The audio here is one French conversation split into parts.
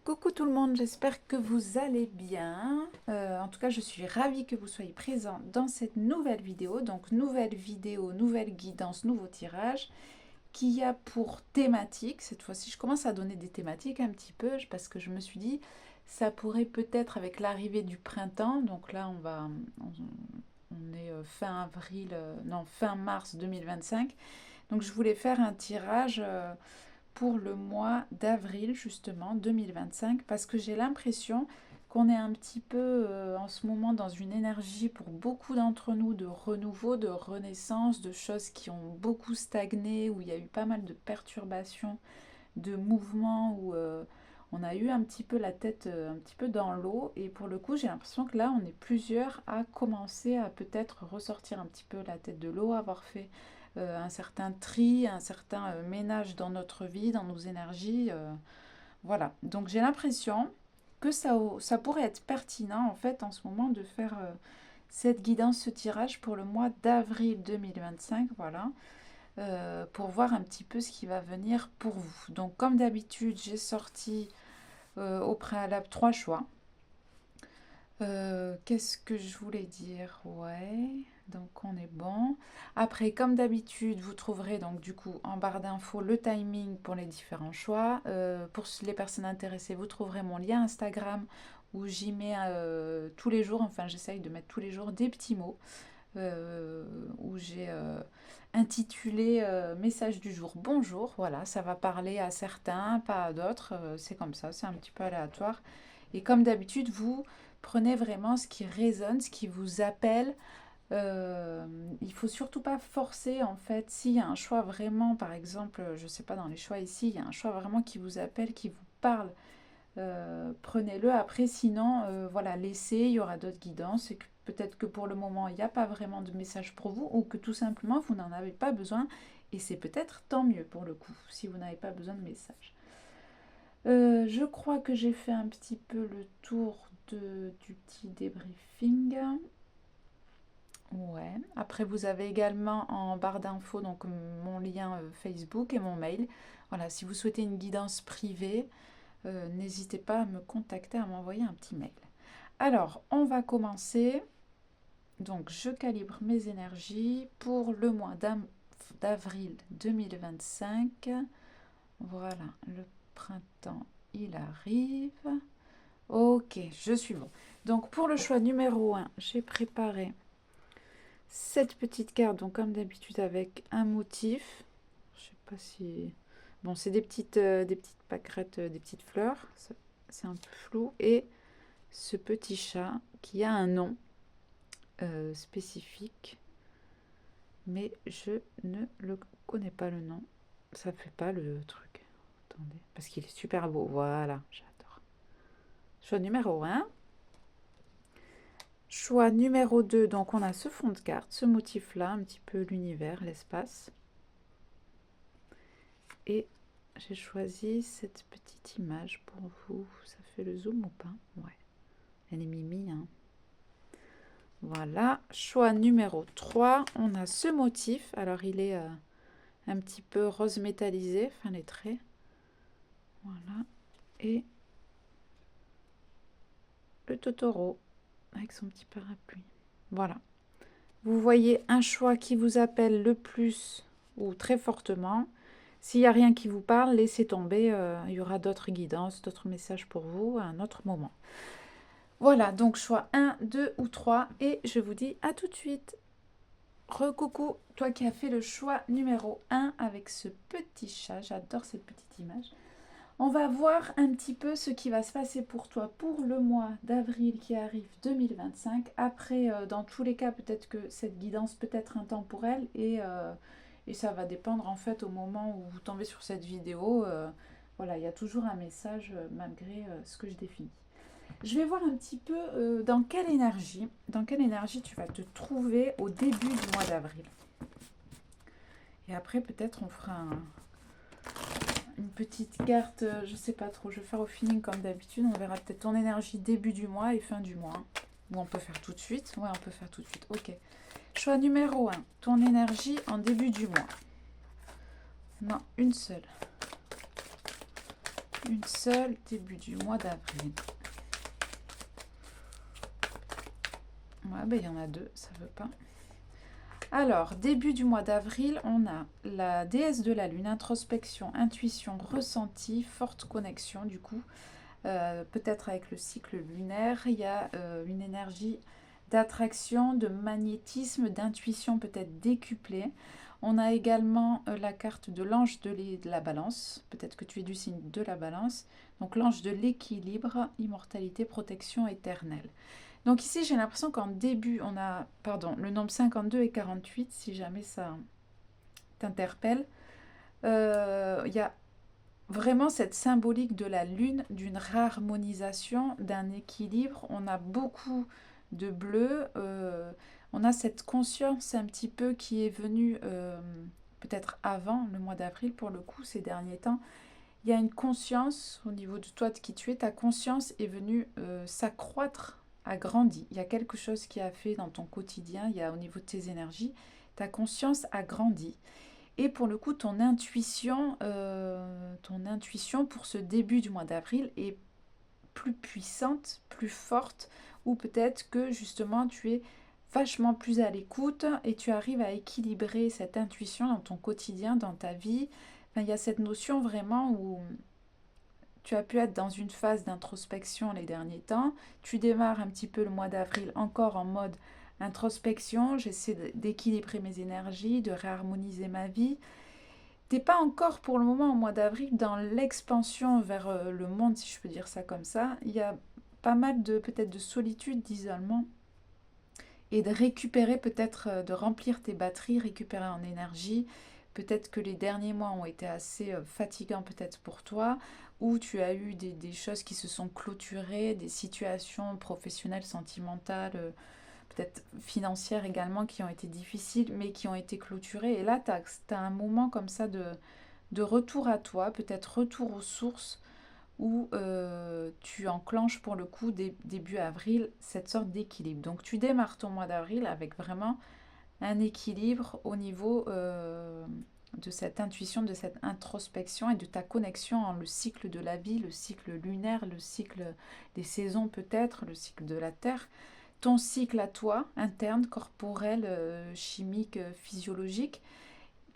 Coucou tout le monde, j'espère que vous allez bien. En tout cas, je suis ravie que vous soyez présents dans cette nouvelle vidéo. Donc, nouvelle vidéo, nouvelle guidance, nouveau tirage qui a pour thématique, cette fois-ci, je commence à donner des thématiques un petit peu parce que je me suis dit, ça pourrait peut-être avec l'arrivée du printemps, donc là, on est fin avril, non, fin mars 2025. Donc, je voulais faire un tirage pour le mois d'avril justement 2025 parce que j'ai l'impression qu'on est un petit peu en ce moment dans une énergie pour beaucoup d'entre nous de renouveau, de renaissance, de choses qui ont beaucoup stagné, où il y a eu pas mal de perturbations, de mouvements, où on a eu un petit peu la tête un petit peu dans l'eau. Et pour le coup, j'ai l'impression que là, on est plusieurs à commencer à peut-être ressortir un petit peu la tête de l'eau, avoir fait un certain tri, un certain ménage dans notre vie, dans nos énergies. Voilà. Donc j'ai l'impression que ça pourrait être pertinent en fait en ce moment de faire cette guidance, ce tirage pour le mois d'avril 2025. Voilà. Pour voir un petit peu ce qui va venir pour vous. Donc comme d'habitude, j'ai sorti au préalable 3 choix. Qu'est-ce que je voulais dire? Ouais, donc on est bon. Après, comme d'habitude, vous trouverez donc du coup en barre d'infos le timing pour les différents choix. Pour les personnes intéressées, vous trouverez mon lien Instagram où j'y mets tous les jours, enfin j'essaye de mettre tous les jours des petits mots où j'ai intitulé Message du jour bonjour. Voilà, ça va parler à certains, pas à d'autres. C'est comme ça, c'est un petit peu aléatoire. Et comme d'habitude, vous prenez vraiment ce qui résonne, ce qui vous appelle. Il faut surtout pas forcer en fait. S'il y a un choix vraiment, par exemple, je sais pas, dans les choix ici, il y a un choix vraiment qui vous appelle, qui vous parle. Prenez-le. Après, sinon, voilà, laissez, il y aura d'autres guidances. Et peut-être que pour le moment, il n'y a pas vraiment de message pour vous ou que tout simplement, vous n'en avez pas besoin. Et c'est peut-être tant mieux pour le coup, si vous n'avez pas besoin de message. Je crois que j'ai fait un petit peu le tour du petit débriefing. Ouais. Après, vous avez également en barre d'infos donc mon lien Facebook et mon mail. Voilà, si vous souhaitez une guidance privée, n'hésitez pas à me contacter, à m'envoyer un petit mail. Alors, on va commencer. Donc, je calibre mes énergies pour le mois d'avril 2025. Voilà, le printemps, il arrive. Ok, je suis bon. Donc, pour le choix numéro 1, j'ai préparé cette petite carte, donc comme d'habitude avec un motif. Je sais pas si... Bon, c'est des petites pâquerettes, des petites fleurs. C'est un peu flou. Et ce petit chat qui a un nom spécifique, mais je ne le connais pas le nom. Ça ne fait pas le truc. Attendez, parce qu'il est super beau. Voilà, j'adore. Choix numéro 1. Choix numéro 2, donc on a ce fond de carte, ce motif-là, un petit peu l'univers, l'espace. Et j'ai choisi cette petite image pour vous. Ça fait le zoom ou pas? Ouais, elle est mimi, hein. Voilà, choix numéro 3, on a ce motif. Alors il est un petit peu rose métallisé, enfin les traits. Voilà, et le Totoro avec son petit parapluie. Voilà. Vous voyez un choix qui vous appelle le plus ou très fortement. S'il n'y a rien qui vous parle, laissez tomber. Il y aura d'autres guidances, d'autres messages pour vous à un autre moment. Voilà, donc choix 1, 2 ou 3. Et je vous dis à tout de suite. Recoucou, toi qui as fait le choix numéro 1 avec ce petit chat. J'adore cette petite image. On va voir un petit peu ce qui va se passer pour toi pour le mois d'avril qui arrive 2025. Après, dans tous les cas, peut-être que cette guidance peut être intemporelle et ça va dépendre en fait au moment où vous tombez sur cette vidéo. Voilà, il y a toujours un message malgré ce que je définis. Je vais voir un petit peu dans quelle énergie tu vas te trouver au début du mois d'avril. Et après, peut-être on fera une petite carte, je sais pas trop, je vais faire au feeling comme d'habitude, on verra peut-être ton énergie début du mois et fin du mois. Ou on peut faire tout de suite, ouais on peut faire tout de suite, ok. Choix numéro 1, ton énergie en début du mois. Non, une seule. Une seule, début du mois d'avril. Ouais, ben il y en a deux, ça veut pas. Alors, début du mois d'avril, on a la déesse de la lune, introspection, intuition, ressenti, forte connexion du coup. Peut-être avec le cycle lunaire, il y a une énergie d'attraction, de magnétisme, d'intuition peut-être décuplée. On a également la carte de l'ange de la balance, peut-être que tu es du signe de la balance. Donc l'ange de l'équilibre, immortalité, protection éternelle. Donc ici, j'ai l'impression qu'en début, on a, pardon, le nombre 52 et 48, si jamais ça t'interpelle. Il y a vraiment cette symbolique de la lune, d'une harmonisation, d'un équilibre. On a beaucoup de bleu. On a cette conscience un petit peu qui est venue peut-être avant le mois d'avril, pour le coup, ces derniers temps. Il y a une conscience au niveau de toi, de qui tu es. Ta conscience est venue s'accroître, a grandi. Il y a quelque chose qui a fait dans ton quotidien, il y a au niveau de tes énergies, ta conscience a grandi. Et pour le coup, ton intuition pour ce début du mois d'avril est plus puissante, plus forte, ou peut-être que justement tu es vachement plus à l'écoute et tu arrives à équilibrer cette intuition dans ton quotidien, dans ta vie. Enfin, il y a cette notion vraiment où tu as pu être dans une phase d'introspection les derniers temps. Tu démarres un petit peu le mois d'avril encore en mode introspection. J'essaie d'équilibrer mes énergies, de réharmoniser ma vie. T'es pas encore pour le moment au mois d'avril dans l'expansion vers le monde, si je peux dire ça comme ça. Il y a pas mal de peut-être de solitude, d'isolement et de récupérer peut-être, de remplir tes batteries, récupérer en énergie. Peut-être que les derniers mois ont été assez fatigants peut-être pour toi, ou tu as eu des choses qui se sont clôturées, des situations professionnelles, sentimentales, peut-être financières également, qui ont été difficiles, mais qui ont été clôturées. Et là, tu as un moment comme ça de retour à toi, peut-être retour aux sources, où tu enclenches pour le coup début avril cette sorte d'équilibre. Donc tu démarres ton mois d'avril avec vraiment un équilibre au niveau de cette intuition, de cette introspection et de ta connexion en le cycle de la vie, le cycle lunaire, le cycle des saisons peut-être, le cycle de la Terre, ton cycle à toi, interne, corporel, chimique, physiologique.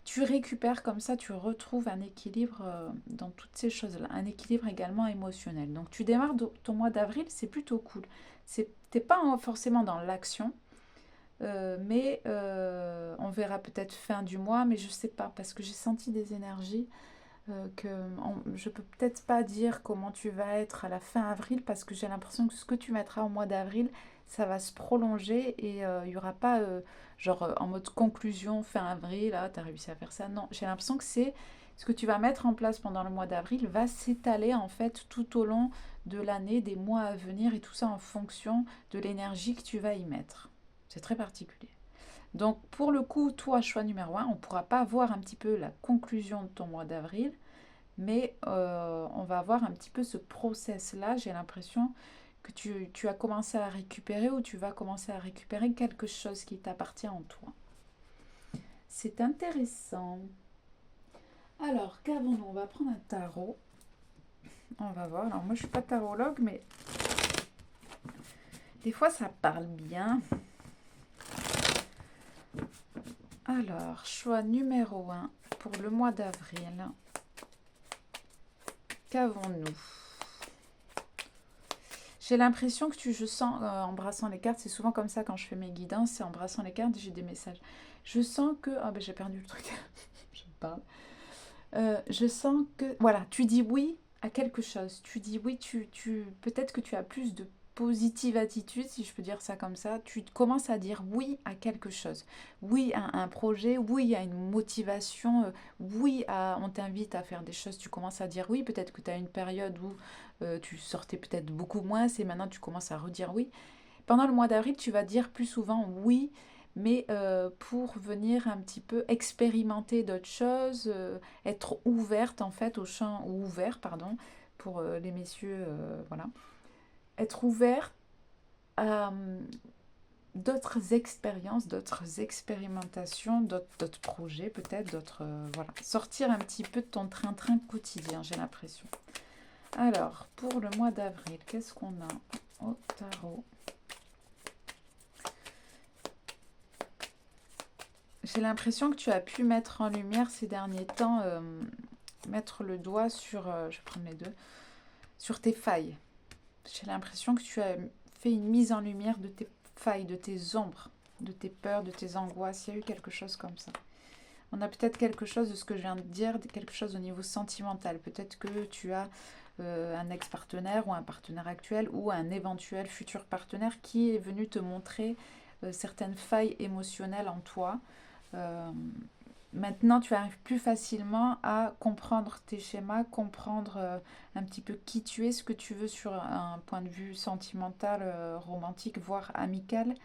Tu récupères comme ça, tu retrouves un équilibre dans toutes ces choses-là, un équilibre également émotionnel. Donc tu démarres ton mois d'avril, c'est plutôt cool. T'es pas forcément dans l'action, mais on verra peut-être fin du mois, mais je sais pas, parce que j'ai senti des énergies je peux peut-être pas dire comment tu vas être à la fin avril, parce que j'ai l'impression que ce que tu mettras au mois d'avril, ça va se prolonger et il y aura pas en mode conclusion fin avril, là tu as réussi à faire ça. Non, j'ai l'impression que c'est ce que tu vas mettre en place pendant le mois d'avril va s'étaler en fait tout au long de l'année, des mois à venir, et tout ça en fonction de l'énergie que tu vas y mettre. C'est très particulier. Donc pour le coup, toi, choix numéro un, on ne pourra pas voir un petit peu la conclusion de ton mois d'avril, mais on va avoir un petit peu ce process-là. J'ai l'impression que tu as commencé à récupérer, ou tu vas commencer à récupérer quelque chose qui t'appartient en toi. C'est intéressant. Alors, qu'avons-nous? On va prendre un tarot. On va voir. Alors moi, je ne suis pas tarologue, mais des fois, ça parle bien. Alors, choix numéro 1 pour le mois d'avril. Qu'avons-nous? J'ai l'impression que je sens, en brassant les cartes, c'est souvent comme ça quand je fais mes guidances, c'est en brassant les cartes, j'ai des messages. Je sens que... Ah ben j'ai perdu le truc, je parle. Je sens que... Voilà, tu dis oui à quelque chose. Tu dis oui, peut-être que tu as plus de positive attitude, si je peux dire ça comme ça. Tu commences à dire oui à quelque chose. Oui à un projet, oui à une motivation, oui à... On t'invite à faire des choses, tu commences à dire oui. Peut-être que tu as une période où tu sortais peut-être beaucoup moins, et maintenant tu commences à redire oui. Pendant le mois d'avril, tu vas dire plus souvent oui, mais pour venir un petit peu expérimenter d'autres choses, être ouverte en fait au champ, ou ouvert, pardon, pour les messieurs, voilà. Être ouvert à d'autres expériences, d'autres expérimentations, d'autres projets peut-être, d'autres... voilà. Sortir un petit peu de ton train-train quotidien, j'ai l'impression. Alors, pour le mois d'avril, qu'est-ce qu'on a au tarot? J'ai l'impression que tu as pu mettre en lumière ces derniers temps, mettre le doigt sur, je vais prendre les deux, sur tes failles. J'ai l'impression que tu as fait une mise en lumière de tes failles, de tes ombres, de tes peurs, de tes angoisses. Il y a eu quelque chose comme ça. On a peut-être quelque chose de ce que je viens de dire, quelque chose au niveau sentimental. Peut-être que tu as un ex-partenaire ou un partenaire actuel ou un éventuel futur partenaire qui est venu te montrer certaines failles émotionnelles en toi. Maintenant, tu arrives plus facilement à comprendre tes schémas, comprendre un petit peu qui tu es, ce que tu veux sur un point de vue sentimental, romantique, voire amical.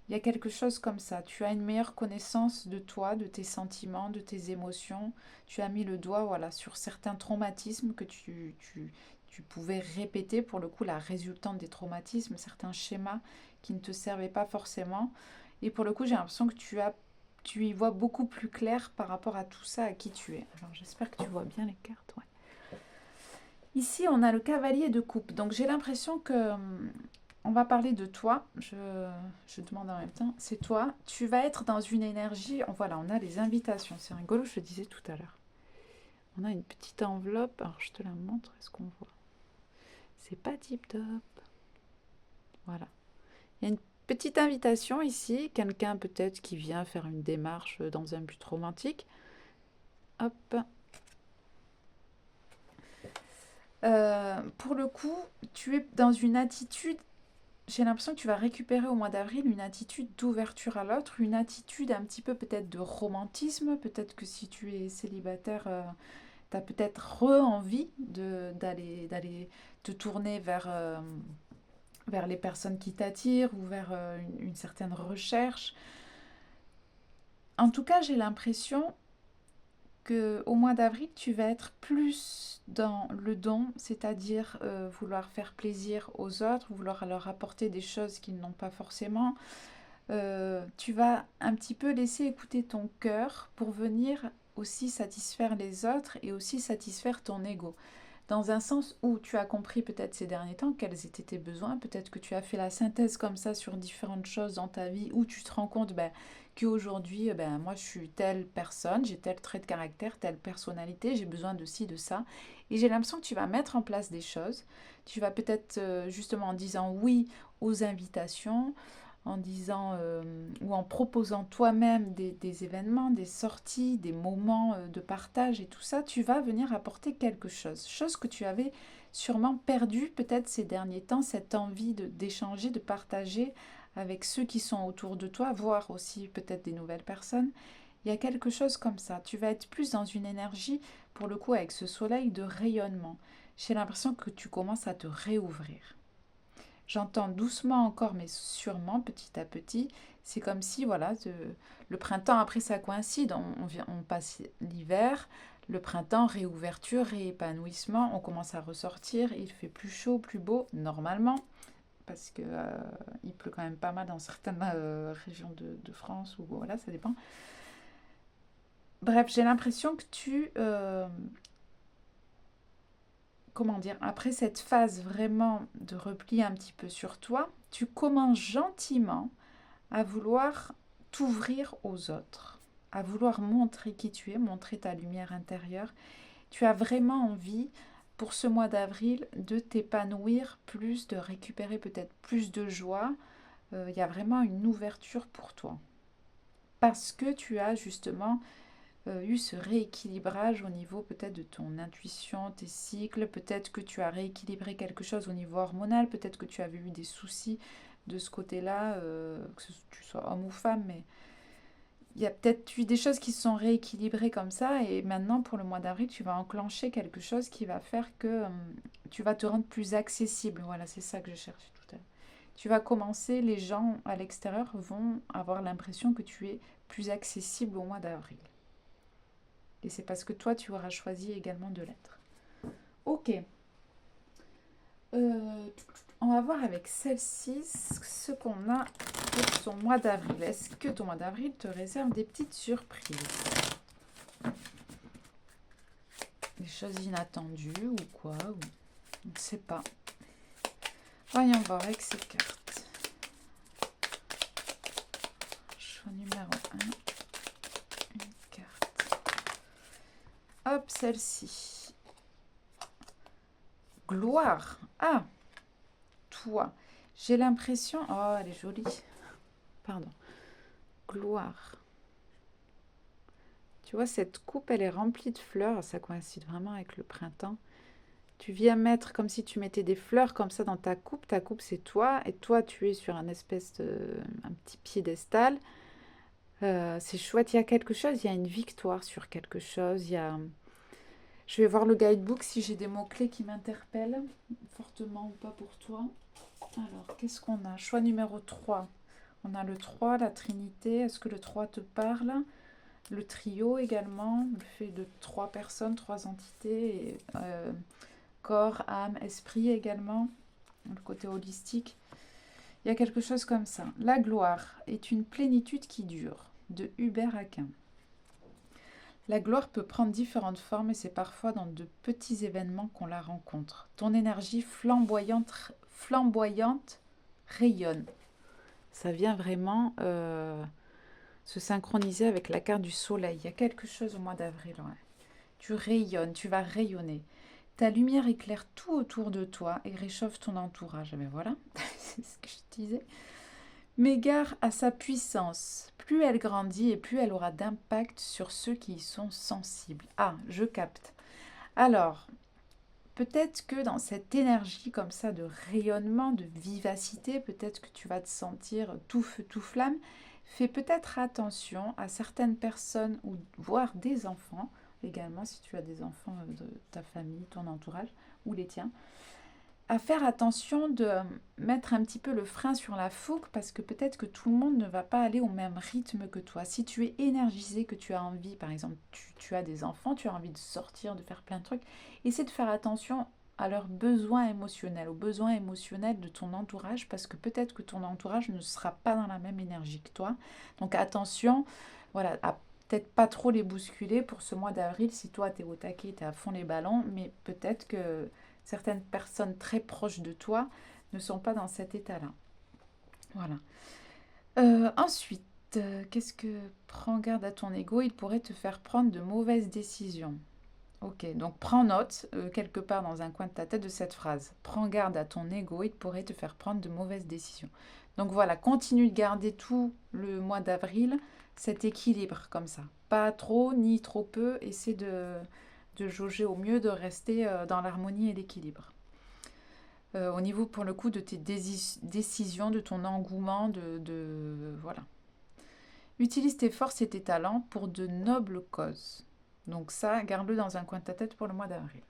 Il y a quelque chose comme ça. Tu as une meilleure connaissance de toi, de tes sentiments, de tes émotions. Tu as mis le doigt voilà, sur certains traumatismes que tu pouvais répéter, pour le coup, la résultante des traumatismes, certains schémas qui ne te servaient pas forcément. Et pour le coup, j'ai l'impression que tu y vois beaucoup plus clair par rapport à tout ça, à qui tu es. Alors, j'espère que tu vois bien les cartes. Ouais. Ici, on a le cavalier de coupe. Donc, j'ai l'impression que on va parler de toi. Je demande en même temps. C'est toi. Tu vas être dans une énergie. Voilà, on a les invitations. C'est rigolo, je le disais tout à l'heure. On a une petite enveloppe. Alors, je te la montre. Est-ce qu'on voit? C'est pas tip top. Voilà. Il y a une petite invitation ici. Quelqu'un peut-être qui vient faire une démarche dans un but romantique. Hop. Pour le coup, tu es dans une attitude, j'ai l'impression que tu vas récupérer au mois d'avril une attitude d'ouverture à l'autre, une attitude un petit peu peut-être de romantisme. Peut-être que si tu es célibataire, tu as peut-être envie d'aller te tourner vers les personnes qui t'attirent ou vers une certaine recherche. En tout cas, j'ai l'impression qu'au mois d'avril, tu vas être plus dans le don, c'est-à-dire vouloir faire plaisir aux autres, vouloir leur apporter des choses qu'ils n'ont pas forcément. Tu vas un petit peu laisser écouter ton cœur pour venir aussi satisfaire les autres et aussi satisfaire ton ego. Dans un sens où tu as compris peut-être ces derniers temps quels étaient tes besoins, peut-être que tu as fait la synthèse comme ça sur différentes choses dans ta vie, où tu te rends compte qu'aujourd'hui, moi je suis telle personne, j'ai tel trait de caractère, telle personnalité, j'ai besoin de ci, de ça. Et j'ai l'impression que tu vas mettre en place des choses. Tu vas peut-être justement en disant oui aux invitations, en disant ou en proposant toi-même des événements, des sorties, des moments de partage et tout ça, tu vas venir apporter quelque chose. Chose que tu avais sûrement perdu peut-être ces derniers temps, cette envie d'échanger, de partager avec ceux qui sont autour de toi, voire aussi peut-être des nouvelles personnes. Il y a quelque chose comme ça. Tu vas être plus dans une énergie, pour le coup, avec ce soleil de rayonnement. J'ai l'impression que tu commences à te réouvrir. J'entends doucement encore, mais sûrement, petit à petit. C'est comme si, voilà, le printemps, après ça coïncide. On passe l'hiver, le printemps, réouverture, réépanouissement. On commence à ressortir. Il fait plus chaud, plus beau, normalement. Parce que il pleut quand même pas mal dans certaines régions de France. Ou voilà, ça dépend. Bref, j'ai l'impression que comment dire, après cette phase vraiment de repli un petit peu sur toi, tu commences gentiment à vouloir t'ouvrir aux autres, à vouloir montrer qui tu es, montrer ta lumière intérieure. Tu as vraiment envie, pour ce mois d'avril, de t'épanouir plus, de récupérer peut-être plus de joie. Il y a vraiment une ouverture pour toi. Parce que tu as justement eu ce rééquilibrage au niveau peut-être de ton intuition, tes cycles, peut-être que tu as rééquilibré quelque chose au niveau hormonal, peut-être que tu avais eu des soucis de ce côté-là, que tu sois homme ou femme, mais il y a peut-être eu des choses qui se sont rééquilibrées comme ça, et maintenant pour le mois d'avril, tu vas enclencher quelque chose qui va faire que tu vas te rendre plus accessible. Voilà, c'est ça que je cherchais tout à l'heure. Tu vas commencer, les gens à l'extérieur vont avoir l'impression que tu es plus accessible au mois d'avril. Et c'est parce que toi, tu auras choisi également de l'être. Ok. On va voir avec celle-ci ce qu'on a pour son mois d'avril. Est-ce que ton mois d'avril te réserve des petites surprises? Des choses inattendues ou quoi Je ne sais pas. Voyons voir avec ces cartes. Choix numéro 1. Une carte. Hop, celle-ci. Gloire. Ah, toi. J'ai l'impression... Oh, elle est jolie. Pardon. Gloire. Tu vois, cette coupe, elle est remplie de fleurs. Ça coïncide vraiment avec le printemps. Tu viens mettre comme si tu mettais des fleurs comme ça dans ta coupe. Ta coupe, c'est toi. Et toi, tu es sur un espèce de... un petit piédestal. C'est chouette. Il y a quelque chose. Il y a une victoire sur quelque chose. Il y a... Je vais voir le guidebook si j'ai des mots-clés qui m'interpellent. Fortement ou pas pour toi. Alors, qu'est-ce qu'on a? Choix numéro 3. On a le 3, la Trinité. Est-ce que le 3 te parle? Le trio également, le fait de 3 personnes, 3 entités, et, corps, âme, esprit également, le côté holistique. Il y a quelque chose comme ça. La gloire est une plénitude qui dure, de Hubert Aquin. La gloire peut prendre différentes formes et c'est parfois dans de petits événements qu'on la rencontre. Ton énergie flamboyante rayonne. Ça vient vraiment... se synchroniser avec la carte du soleil. Il y a quelque chose au mois d'avril. Ouais. Tu rayonnes, tu vas rayonner. Ta lumière éclaire tout autour de toi et réchauffe ton entourage. Mais voilà, c'est ce que je disais. Mais gare à sa puissance. Plus elle grandit et plus elle aura d'impact sur ceux qui y sont sensibles. Ah, je capte. Alors, peut-être que dans cette énergie comme ça de rayonnement, de vivacité, peut-être que tu vas te sentir tout feu, tout flamme. Fais peut-être attention à certaines personnes ou voire des enfants, également si tu as des enfants de ta famille, ton entourage ou les tiens, à faire attention de mettre un petit peu le frein sur la fougue parce que peut-être que tout le monde ne va pas aller au même rythme que toi. Si tu es énergisé, que tu as envie, par exemple, tu as des enfants, tu as envie de sortir, de faire plein de trucs, essaie de faire attention à leurs besoins émotionnels, aux besoins émotionnels de ton entourage, parce que peut-être que ton entourage ne sera pas dans la même énergie que toi. Donc attention, voilà, à peut-être pas trop les bousculer pour ce mois d'avril, si toi tu es au taquet, tu es à fond les ballons, mais peut-être que certaines personnes très proches de toi ne sont pas dans cet état-là. Voilà. Ensuite, qu'est-ce que... Prends garde à ton ego, il pourrait te faire prendre de mauvaises décisions. Ok, donc prends note quelque part dans un coin de ta tête de cette phrase. Prends garde à ton ego, il pourrait te faire prendre de mauvaises décisions. Donc voilà, continue de garder tout le mois d'avril cet équilibre comme ça. Pas trop ni trop peu, essaie de jauger au mieux, de rester dans l'harmonie et l'équilibre. Au niveau pour le coup de tes décisions, de ton engouement, voilà. Utilise tes forces et tes talents pour de nobles causes. Donc ça, garde-le dans un coin de ta tête pour le mois d'avril.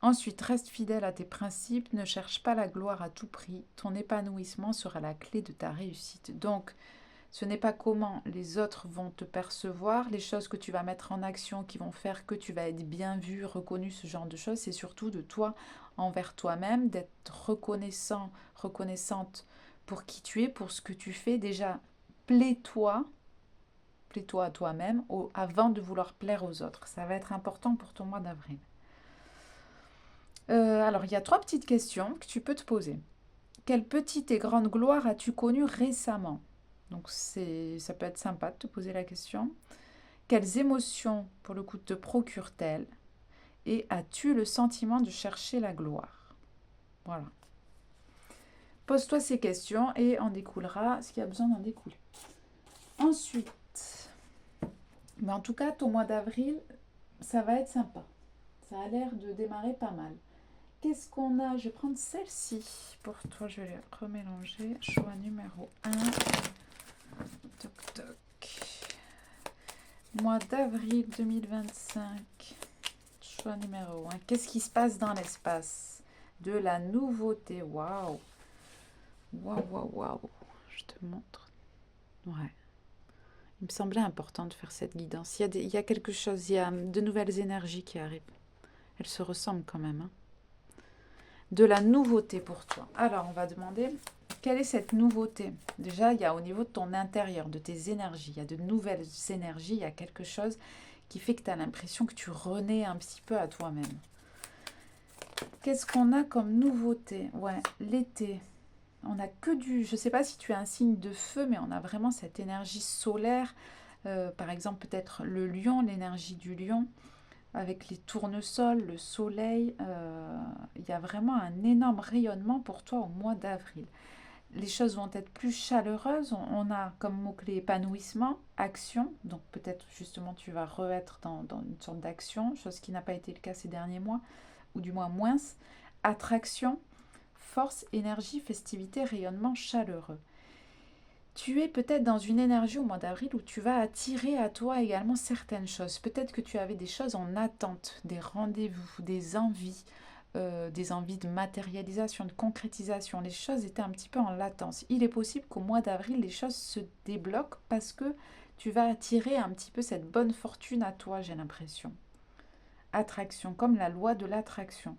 Ensuite, reste fidèle à tes principes, ne cherche pas la gloire à tout prix. Ton épanouissement sera la clé de ta réussite. Donc, ce n'est pas comment les autres vont te percevoir, les choses que tu vas mettre en action qui vont faire que tu vas être bien vu, reconnu, ce genre de choses. C'est surtout de toi envers toi-même, d'être reconnaissant, reconnaissante pour qui tu es, pour ce que tu fais. Déjà, plais-toi à toi-même avant de vouloir plaire aux autres. Ça va être important pour ton mois d'avril. Alors, il y a 3 petites questions que tu peux te poser. Quelle petite et grande gloire as-tu connue récemment? Donc, ça peut être sympa de te poser la question. Quelles émotions, pour le coup, te procure-t-elle? Et as-tu le sentiment de chercher la gloire? Voilà. Pose-toi ces questions et en découlera ce qu'il y a besoin d'en découler. Ensuite, mais en tout cas, ton mois d'avril, ça va être sympa. Ça a l'air de démarrer pas mal. Qu'est-ce qu'on a? Je vais prendre celle-ci. Pour toi, je vais les remélanger. Choix numéro 1. Toc, toc. Mois d'avril 2025. Choix numéro 1. Qu'est-ce qui se passe dans l'espace? De la nouveauté. Waouh. Waouh, waouh, waouh. Je te montre. Ouais. Il me semblait important de faire cette guidance. Il y a quelque chose, il y a de nouvelles énergies qui arrivent. Elles se ressemblent quand même. Hein. De la nouveauté pour toi. Alors, on va demander, quelle est cette nouveauté? Déjà, il y a au niveau de ton intérieur, de tes énergies. Il y a de nouvelles énergies, il y a quelque chose qui fait que tu as l'impression que tu renais un petit peu à toi-même. Qu'est-ce qu'on a comme nouveauté? Ouais, l'été. On a que du... Je ne sais pas si tu es un signe de feu, mais on a vraiment cette énergie solaire. Par exemple, peut-être le lion, l'énergie du lion, avec les tournesols, le soleil. Il y a vraiment un énorme rayonnement pour toi au mois d'avril. Les choses vont être plus chaleureuses. On a comme mot-clé épanouissement, action. Donc peut-être justement tu vas re-être dans une sorte d'action, chose qui n'a pas été le cas ces derniers mois, ou du moins moins. Attraction, force, énergie, festivité, rayonnement chaleureux. Tu es peut-être dans une énergie au mois d'avril où tu vas attirer à toi également certaines choses. Peut-être que tu avais des choses en attente, des rendez-vous, des envies de matérialisation, de concrétisation. Les choses étaient un petit peu en latence. Il est possible qu'au mois d'avril, les choses se débloquent parce que tu vas attirer un petit peu cette bonne fortune à toi, j'ai l'impression. Attraction, comme la loi de l'attraction.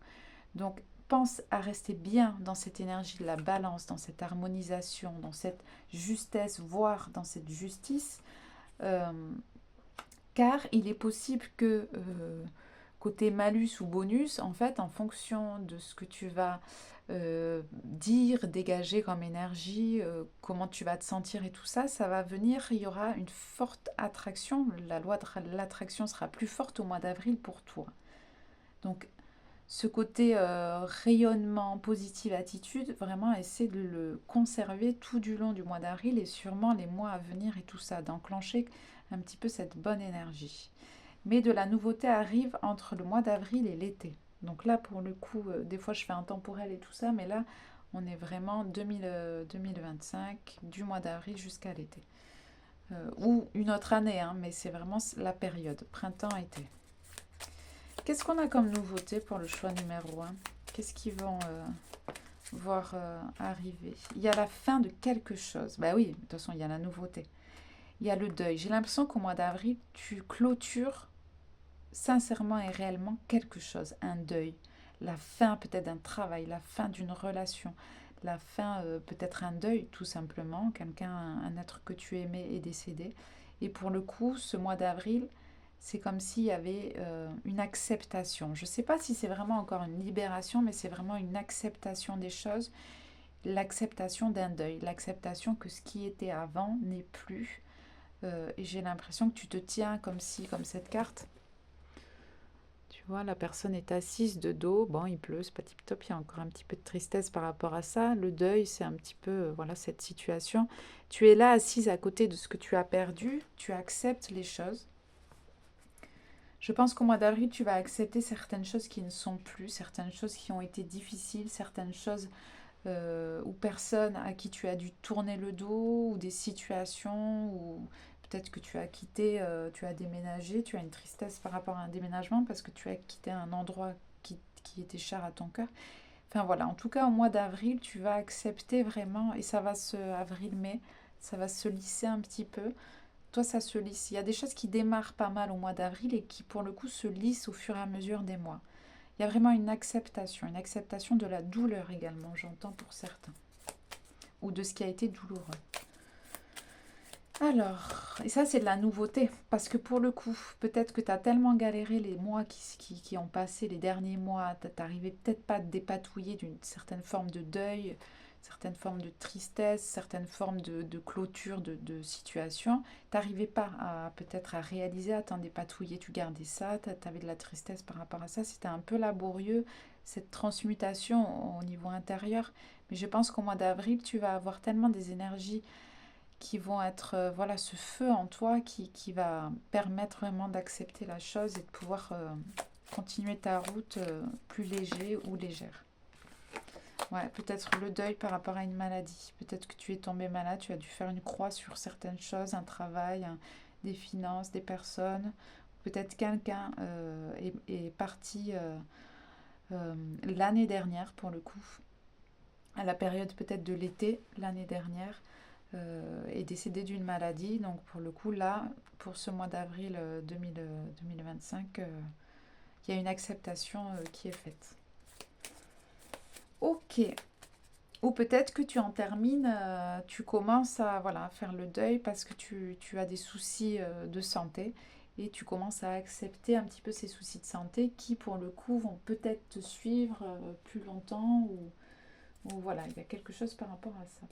Donc, pense à rester bien dans cette énergie de la balance, dans cette harmonisation, dans cette justesse, voire dans cette justice, euh, car il est possible que côté malus ou bonus, en fait, en fonction de ce que tu vas dire, dégager comme énergie, comment tu vas te sentir et tout ça, ça va venir, il y aura une forte attraction, la loi de l'attraction sera plus forte au mois d'avril pour toi. Donc, ce côté rayonnement, positive attitude, vraiment essaie de le conserver tout du long du mois d'avril et sûrement les mois à venir et tout ça, d'enclencher un petit peu cette bonne énergie. Mais de la nouveauté arrive entre le mois d'avril et l'été. Donc là, pour le coup, des fois je fais un temporel et tout ça, mais là, on est vraiment 2025, du mois d'avril jusqu'à l'été. Ou une autre année, hein, mais c'est vraiment la période, printemps-été. Qu'est-ce qu'on a comme nouveauté pour le choix numéro 1? Qu'est-ce qu'ils vont voir arriver? Il y a la fin de quelque chose. Bah oui, de toute façon, il y a la nouveauté. Il y a le deuil. J'ai l'impression qu'au mois d'avril, tu clôtures sincèrement et réellement quelque chose, un deuil. La fin peut-être d'un travail, la fin d'une relation, la fin peut-être un deuil tout simplement. Quelqu'un, un être que tu aimais est décédé. Et pour le coup, ce mois d'avril, c'est comme s'il y avait une acceptation. Je ne sais pas si c'est vraiment encore une libération, mais c'est vraiment une acceptation des choses, l'acceptation d'un deuil, l'acceptation que ce qui était avant n'est plus. Et j'ai l'impression que tu te tiens comme si, comme cette carte. Tu vois, la personne est assise de dos. Bon, il pleut, c'est pas tip top. Il y a encore un petit peu de tristesse par rapport à ça. Le deuil, c'est un petit peu, voilà, cette situation. Tu es là, assise à côté de ce que tu as perdu. Tu acceptes les choses. Je pense qu'au mois d'avril, tu vas accepter certaines choses qui ne sont plus, certaines choses qui ont été difficiles, certaines choses ou personnes à qui tu as dû tourner le dos, ou des situations, ou peut-être que tu as quitté, tu as déménagé, tu as une tristesse par rapport à un déménagement parce que tu as quitté un endroit qui était cher à ton cœur. Enfin voilà, en tout cas au mois d'avril, tu vas accepter vraiment, et ça va avril-mai, ça va se lisser un petit peu. Toi, ça se lisse. Il y a des choses qui démarrent pas mal au mois d'avril et qui, pour le coup, se lissent au fur et à mesure des mois. Il y a vraiment une acceptation de la douleur également, j'entends pour certains, ou de ce qui a été douloureux. Alors, et ça c'est de la nouveauté, parce que pour le coup, peut-être que tu as tellement galéré les mois qui ont passé, les derniers mois, tu n'arrivais peut-être pas à te dépatouiller d'une certaine forme de deuil, certaines formes de tristesse, certaines formes de clôture de situation. Tu n'arrivais pas à peut-être à réaliser, à t'en dépatouiller, tu gardais ça, tu avais de la tristesse par rapport à ça, c'était un peu laborieux, cette transmutation au niveau intérieur. Mais je pense qu'au mois d'avril, tu vas avoir tellement des énergies qui vont être, voilà, ce feu en toi qui va permettre vraiment d'accepter la chose et de pouvoir continuer ta route plus léger ou légère. Ouais, peut-être le deuil par rapport à une maladie. Peut-être que tu es tombé malade, tu as dû faire une croix sur certaines choses, un travail, des finances, des personnes. Peut-être quelqu'un est parti l'année dernière, pour le coup, à la période peut-être de l'été, l'année dernière, est décédé d'une maladie. Donc pour le coup, là, pour ce mois d'avril 2025, il y a une acceptation qui est faite. Ok. Ou peut-être que tu en termines, tu commences à voilà, faire le deuil parce que tu as des soucis de santé et tu commences à accepter un petit peu ces soucis de santé qui, pour le coup, vont peut-être te suivre plus longtemps ou voilà, il y a quelque chose par rapport à ça.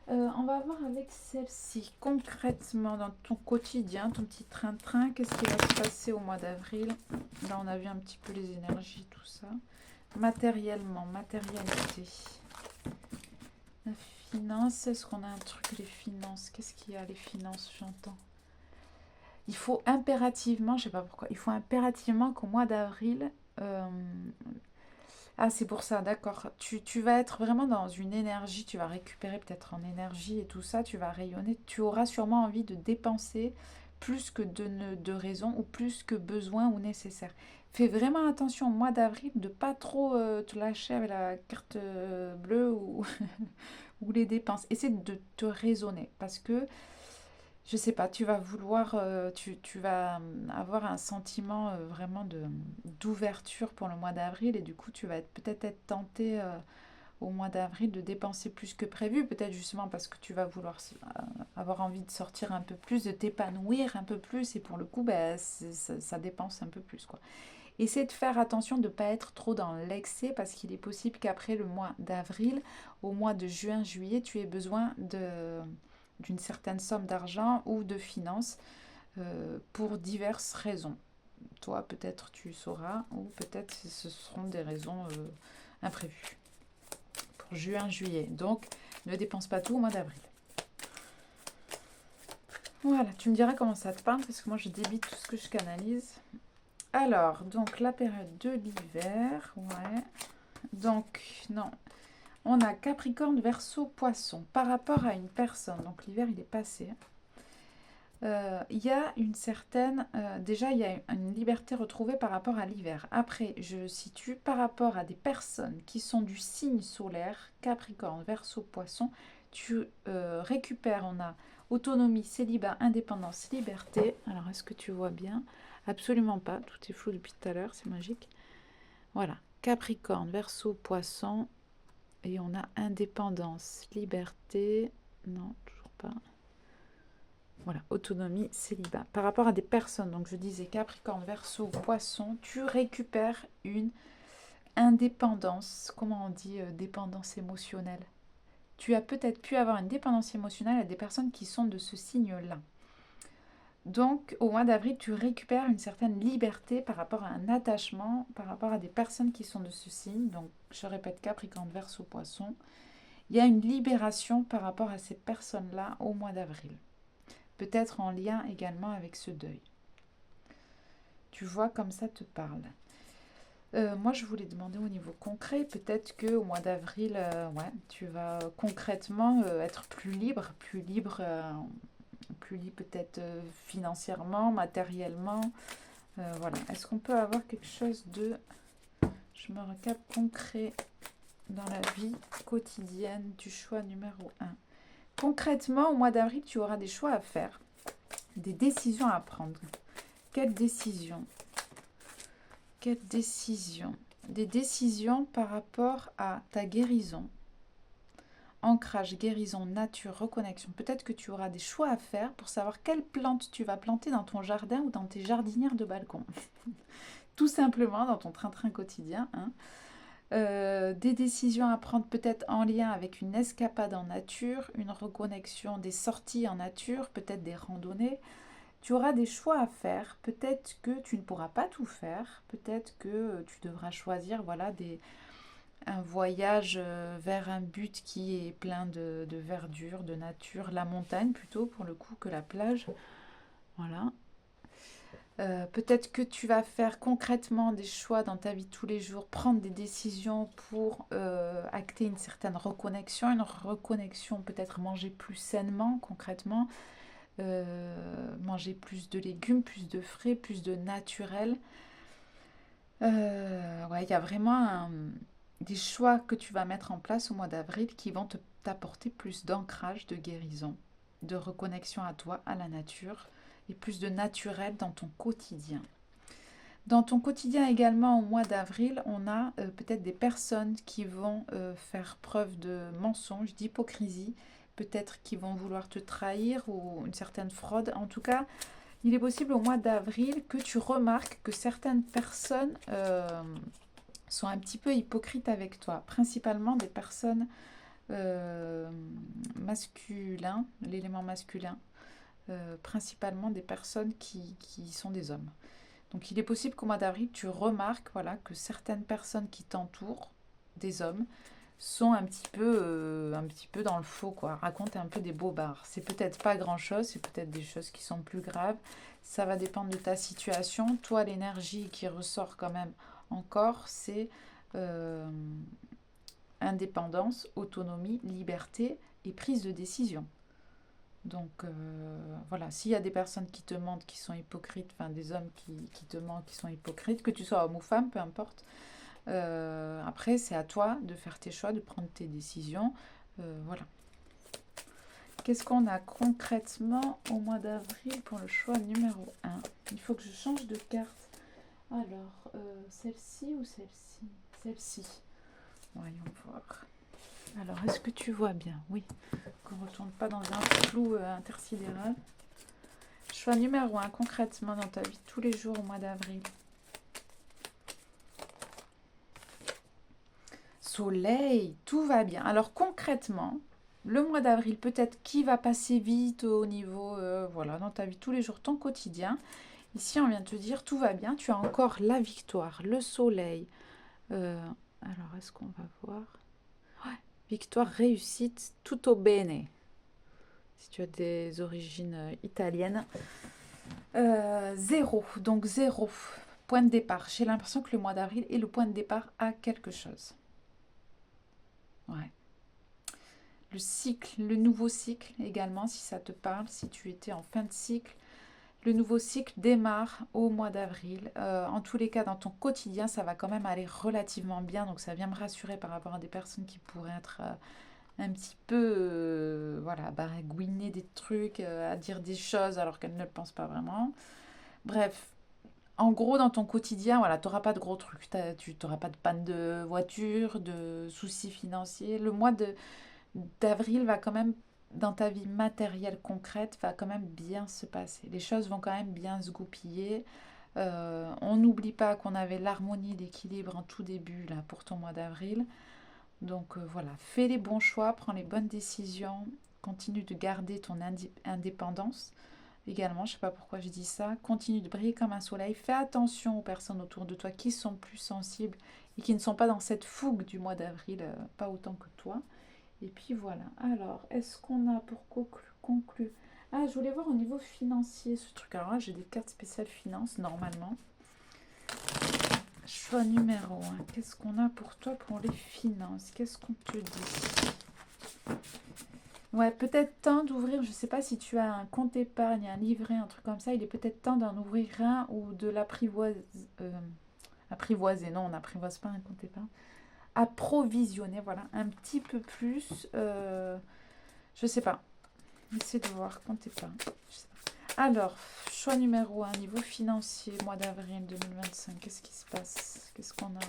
On va voir avec celle-ci, concrètement dans ton quotidien, ton petit train-train, qu'est-ce qui va se passer au mois d'avril? Là, on a vu un petit peu les énergies, tout ça. Matériellement, matérialité. La finance, est-ce qu'on a un truc, les finances? Qu'est-ce qu'il y a, les finances, j'entends? Il faut impérativement, je sais pas pourquoi, il faut impérativement qu'au mois d'avril... Ah, c'est pour ça, d'accord. Tu vas être vraiment dans une énergie, tu vas récupérer peut-être en énergie et tout ça, tu vas rayonner. Tu auras sûrement envie de dépenser plus que de raison ou plus que besoin ou nécessaire. Fais vraiment attention au mois d'avril de pas trop te lâcher avec la carte bleue ou, ou les dépenses. Essaie de te raisonner parce que je sais pas, tu vas vouloir, tu vas avoir un sentiment vraiment d'ouverture pour le mois d'avril et du coup tu vas peut-être être tenté au mois d'avril de dépenser plus que prévu, peut-être justement parce que tu vas vouloir avoir envie de sortir un peu plus, de t'épanouir un peu plus et pour le coup ben, ça dépense un peu plus quoi. Essaie de faire attention de ne pas être trop dans l'excès parce qu'il est possible qu'après le mois d'avril, au mois de juin, juillet, tu aies besoin d'une certaine somme d'argent ou de finances pour diverses raisons. Toi, peut-être tu sauras ou peut-être ce seront des raisons imprévues pour juin, juillet. Donc, ne dépense pas tout au mois d'avril. Voilà, tu me diras comment ça te parle parce que moi je débite tout ce que je canalise. Alors, donc la période de l'hiver, ouais. Donc, non, on a Capricorne, Verseau, Poisson par rapport à une personne. Donc l'hiver il est passé. Il y a une certaine... déjà, il y a une liberté retrouvée par rapport à l'hiver. Après, je situe par rapport à des personnes qui sont du signe solaire, Capricorne, Verseau, Poisson, tu récupères, on a autonomie, célibat, indépendance, liberté. Alors, est-ce que tu vois bien? Absolument pas, tout est flou depuis tout à l'heure, c'est magique. Voilà, Capricorne, Verseau, Poisson, et on a indépendance, liberté, non, toujours pas. Voilà, autonomie, célibat. Par rapport à des personnes, donc je disais Capricorne, Verseau, Poisson, tu récupères une indépendance, comment on dit, dépendance émotionnelle. Tu as peut-être pu avoir une dépendance émotionnelle à des personnes qui sont de ce signe-là. Donc, au mois d'avril, tu récupères une certaine liberté par rapport à un attachement, par rapport à des personnes qui sont de ce signe. Donc, je répète, Capricorne, Verseau, Poisson. Il y a une libération par rapport à ces personnes-là au mois d'avril. Peut-être en lien également avec ce deuil. Tu vois comme ça te parle. Moi, je voulais demander au niveau concret, peut-être qu'au mois d'avril, ouais, tu vas concrètement être plus libre peut-être financièrement, matériellement. Voilà. Est-ce qu'on peut avoir quelque chose de, je me recap, concret dans la vie quotidienne du choix numéro 1? Concrètement, au mois d'avril, tu auras des choix à faire, des décisions à prendre. Quelle décision? Quelle décision? Des décisions par rapport à ta guérison. Ancrage, guérison, nature, reconnexion. Peut-être que tu auras des choix à faire pour savoir quelle plante tu vas planter dans ton jardin ou dans tes jardinières de balcon. Tout simplement dans ton train-train quotidien. Hein. Des décisions à prendre peut-être en lien avec une escapade en nature, une reconnexion, des sorties en nature, peut-être des randonnées. Tu auras des choix à faire. Peut-être que tu ne pourras pas tout faire. Peut-être que tu devras choisir voilà, un voyage vers un but qui est plein de verdure, de nature. La montagne plutôt pour le coup que la plage. Voilà. Peut-être que tu vas faire concrètement des choix dans ta vie de tous les jours, prendre des décisions pour acter une certaine reconnexion, peut-être manger plus sainement concrètement, manger plus de légumes, plus de frais, plus de naturel. Ouais, il y a vraiment des choix que tu vas mettre en place au mois d'avril qui vont t'apporter plus d'ancrage, de guérison, de reconnexion à toi, à la nature et plus de naturel dans ton quotidien. Dans ton quotidien également au mois d'avril, on a peut-être des personnes qui vont faire preuve de mensonge, d'hypocrisie, peut-être qui vont vouloir te trahir ou une certaine fraude. En tout cas, Il est possible au mois d'avril que tu remarques que certaines personnes sont un petit peu hypocrites avec toi, principalement des personnes masculins, l'élément masculin, principalement des personnes qui sont des hommes. Donc il est possible qu'au mois d'avril, tu remarques voilà, que certaines personnes qui t'entourent, des hommes, sont un petit peu dans le faux, quoi, racontent un peu des bobards. C'est peut-être pas grand-chose, c'est peut-être des choses qui sont plus graves. Ça va dépendre de ta situation. Toi, l'énergie qui ressort quand même encore, c'est euh, indépendance, autonomie, liberté et prise de décision. Donc voilà, s'il y a des personnes qui te mentent, qui sont hypocrites, enfin des hommes qui te mentent, qui sont hypocrites, que tu sois homme ou femme, peu importe, après c'est à toi de faire tes choix, de prendre tes décisions. Voilà. Qu'est-ce qu'on a concrètement au mois d'avril pour le choix numéro 1? Il faut que je change de carte. Alors, celle-ci ou celle-ci? Celle-ci. Voyons voir. Alors, est-ce que tu vois bien? Oui. Qu'on ne retourne pas dans un flou intersidéral. Choix numéro 1, concrètement dans ta vie tous les jours au mois d'avril. Soleil, tout va bien. Alors concrètement, le mois d'avril, peut-être qui va passer vite au niveau, voilà, dans ta vie tous les jours, ton quotidien. Ici, on vient de te dire, tout va bien, tu as encore la victoire, le soleil. Alors, est-ce qu'on va voir? Ouais, victoire, réussite, tutto bene. Si tu as des origines italiennes. 0, donc 0, point de départ. J'ai l'impression que le mois d'avril est le point de départ à quelque chose. Ouais. Le cycle, le nouveau cycle également, si ça te parle, si tu étais en fin de cycle. Le nouveau cycle démarre au mois d'avril. En tous les cas, dans ton quotidien, ça va quand même aller relativement bien. Donc ça vient me rassurer par rapport à des personnes qui pourraient être un petit peu voilà, baragouiner des trucs, à dire des choses alors qu'elles ne le pensent pas vraiment. Bref, en gros, dans ton quotidien, voilà, tu n'auras pas de gros trucs. Tu n'auras pas de panne de voiture, de soucis financiers. Le mois d'avril va quand même, dans ta vie matérielle concrète, va quand même bien se passer. Les choses vont quand même bien se goupiller. On n'oublie pas qu'on avait l'harmonie, l'équilibre en tout début là, pour ton mois d'avril. Donc voilà, fais les bons choix, prends les bonnes décisions, continue de garder ton indépendance. Également, je ne sais pas pourquoi je dis ça, continue de briller comme un soleil. Fais attention aux personnes autour de toi qui sont plus sensibles et qui ne sont pas dans cette fougue du mois d'avril, pas autant que toi. Et puis voilà. Alors, est-ce qu'on a pour conclure? Ah, je voulais voir au niveau financier ce truc. Alors là, j'ai des cartes spéciales finances, normalement. Choix numéro 1. Qu'est-ce qu'on a pour toi pour les finances? Qu'est-ce qu'on te dit? Ouais, peut-être temps d'ouvrir, je ne sais pas si tu as un compte épargne, un livret, un truc comme ça, il est peut-être temps d'en ouvrir un ou de l'apprivoiser. Apprivoiser, non, on n'apprivoise pas un compte épargne. Approvisionner, voilà, un petit peu plus. Je sais pas. Essaie de voir compte épargne. Alors, choix numéro 1, niveau financier, mois d'avril 2025. Qu'est-ce qui se passe? Qu'est-ce qu'on a?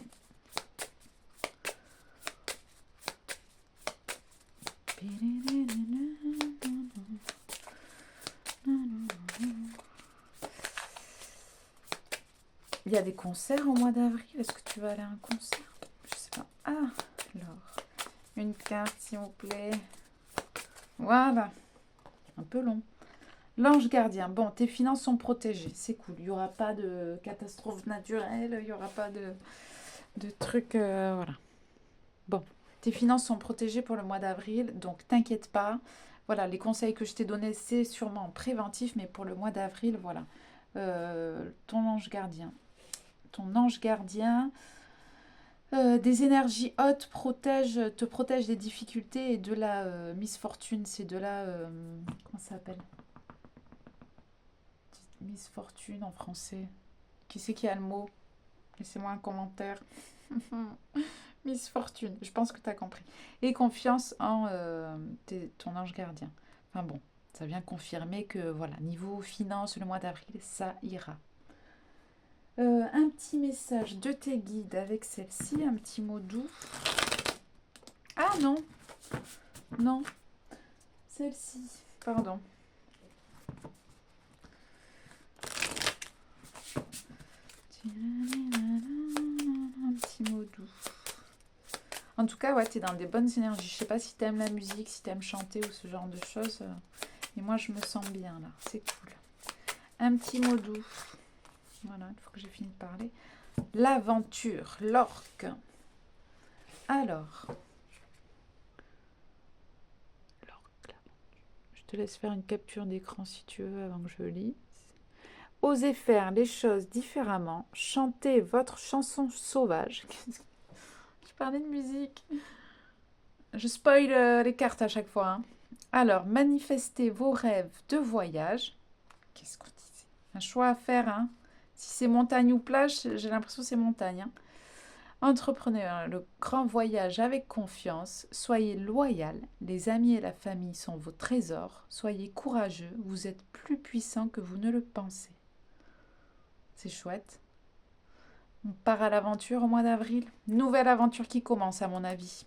Il y a des concerts au mois d'avril. Est-ce que tu vas aller à un concert? Je sais pas. Ah, alors, une carte, s'il vous plaît. Voilà. Un peu long. L'ange gardien. Bon, tes finances sont protégées. C'est cool. Il n'y aura pas de catastrophe naturelle. Il n'y aura pas de trucs. Voilà. Bon, tes finances sont protégées pour le mois d'avril. Donc, t'inquiète pas. Voilà, les conseils que je t'ai donnés, c'est sûrement préventif. Mais pour le mois d'avril, voilà. Ton ange gardien. Ton ange gardien. Des énergies hautes te protègent des difficultés et de la misfortune. C'est de la... comment ça s'appelle? Misfortune en français. Qui c'est qui a le mot? Laissez-moi un commentaire. Misfortune, je pense que tu as compris. Et confiance en ton ange gardien. Enfin bon, ça vient confirmer que voilà, niveau finance, le mois d'avril, ça ira. Un petit message de tes guides avec celle-ci, un petit mot doux. Ah non, non, celle-ci, pardon. Un petit mot doux. En tout cas, ouais, tu es dans des bonnes énergies. Je sais pas si tu aimes la musique, si tu aimes chanter ou ce genre de choses. Mais moi, je me sens bien là. C'est cool. Un petit mot doux. Voilà, il faut que j'ai fini de parler. L'aventure, l'orque. Alors. L'orque, je te laisse faire une capture d'écran si tu veux avant que je lise. Osez faire les choses différemment. Chantez votre chanson sauvage. Je parlais de musique. Je spoil les cartes à chaque fois. Hein. Alors, manifestez vos rêves de voyage. Qu'est-ce qu'on disait? Un choix à faire. Hein. Si c'est montagne ou plage, j'ai l'impression que c'est montagne. Hein. Entreprenez le grand voyage avec confiance. Soyez loyal. Les amis et la famille sont vos trésors. Soyez courageux. Vous êtes plus puissant que vous ne le pensez. C'est chouette. On part à l'aventure au mois d'avril. Nouvelle aventure qui commence à mon avis.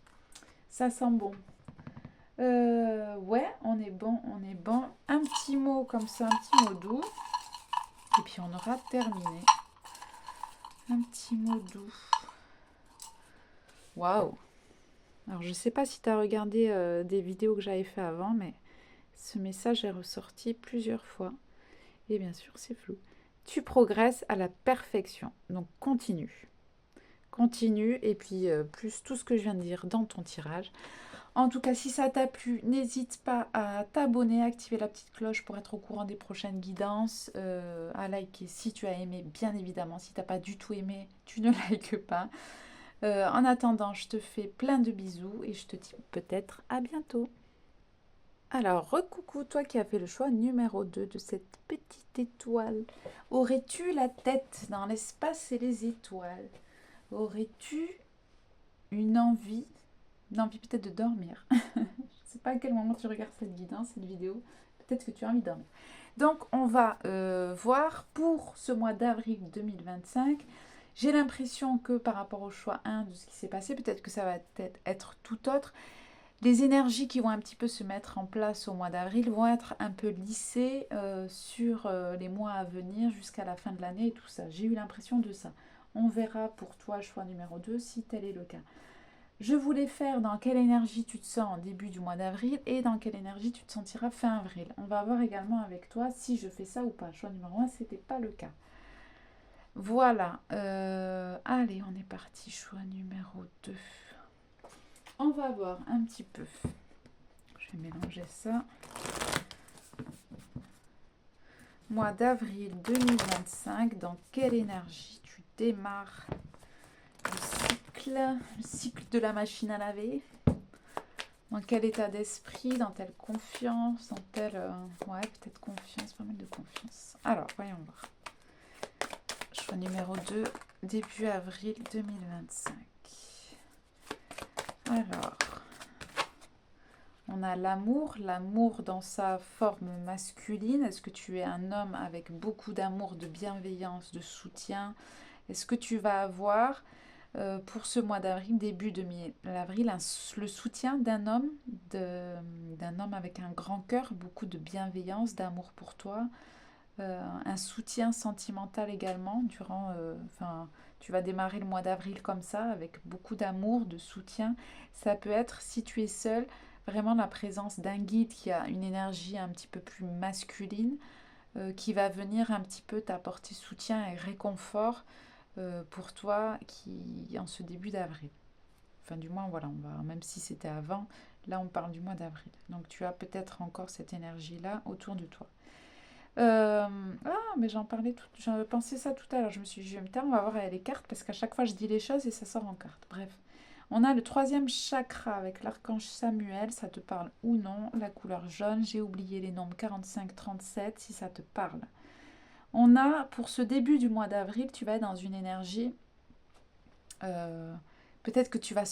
Ça sent bon. Ouais, on est bon, on est bon. Un petit mot comme ça, un petit mot doux. Et puis on aura terminé. Un petit mot doux. Waouh! Alors je sais pas si tu as regardé des vidéos que j'avais fait avant, mais ce message est ressorti plusieurs fois. Et bien sûr, c'est flou. Tu progresses à la perfection. Donc continue. Continue et puis plus tout ce que je viens de dire dans ton tirage. En tout cas, si ça t'a plu, n'hésite pas à t'abonner, à activer la petite cloche pour être au courant des prochaines guidances, à liker si tu as aimé, bien évidemment. Si tu n'as pas du tout aimé, tu ne likes pas. En attendant, je te fais plein de bisous et je te dis peut-être à bientôt. Alors, recoucou, toi qui as fait le choix numéro 2 de cette petite étoile. Aurais-tu la tête dans l'espace et les étoiles? Aurais-tu une envie peut-être de dormir? Je ne sais pas à quel moment tu regardes cette guidance, cette vidéo. Peut-être que tu as envie de dormir. Donc, on va voir pour ce mois d'avril 2025. J'ai l'impression que par rapport au choix 1 de ce qui s'est passé, peut-être que ça va être tout autre. Les énergies qui vont un petit peu se mettre en place au mois d'avril vont être un peu lissées sur les mois à venir jusqu'à la fin de l'année et tout ça. J'ai eu l'impression de ça. On verra pour toi, choix numéro 2, si tel est le cas. Je voulais faire dans quelle énergie tu te sens en début du mois d'avril et dans quelle énergie tu te sentiras fin avril. On va voir également avec toi si je fais ça ou pas. Choix numéro 1, ce n'était pas le cas. Voilà. Allez, on est parti. Choix numéro 2. On va voir un petit peu. Je vais mélanger ça. Mois d'avril 2025, dans quelle énergie tu démarres le cycle de la machine à laver? Dans quel état d'esprit? Dans telle confiance? Dans telle... ouais, peut-être confiance, pas mal de confiance. Alors, voyons voir. Choix numéro 2, début avril 2025. Alors, on a l'amour dans sa forme masculine. Est-ce que tu es un homme avec beaucoup d'amour, de bienveillance, de soutien? Est-ce que tu vas avoir, pour ce mois d'avril, début 2000-avril, le soutien d'un homme avec un grand cœur, beaucoup de bienveillance, d'amour pour toi, un soutien sentimental également durant... tu vas démarrer le mois d'avril comme ça, avec beaucoup d'amour, de soutien. Ça peut être, si tu es seul, vraiment la présence d'un guide qui a une énergie un petit peu plus masculine, qui va venir un petit peu t'apporter soutien et réconfort pour toi en ce début d'avril. Enfin, du moins, voilà, même si c'était avant, là on parle du mois d'avril. Donc tu as peut-être encore cette énergie-là autour de toi. Mais j'en pensais ça tout à l'heure. Je me suis dit, je vais me taire, on va voir les cartes parce qu'à chaque fois je dis les choses et ça sort en carte. Bref, on a le 3e chakra avec l'archange Samuel. Ça te parle ou non? La couleur jaune. J'ai oublié les nombres 45, 37 si ça te parle. On a pour ce début du mois d'avril, tu vas être dans une énergie. Peut-être que tu vas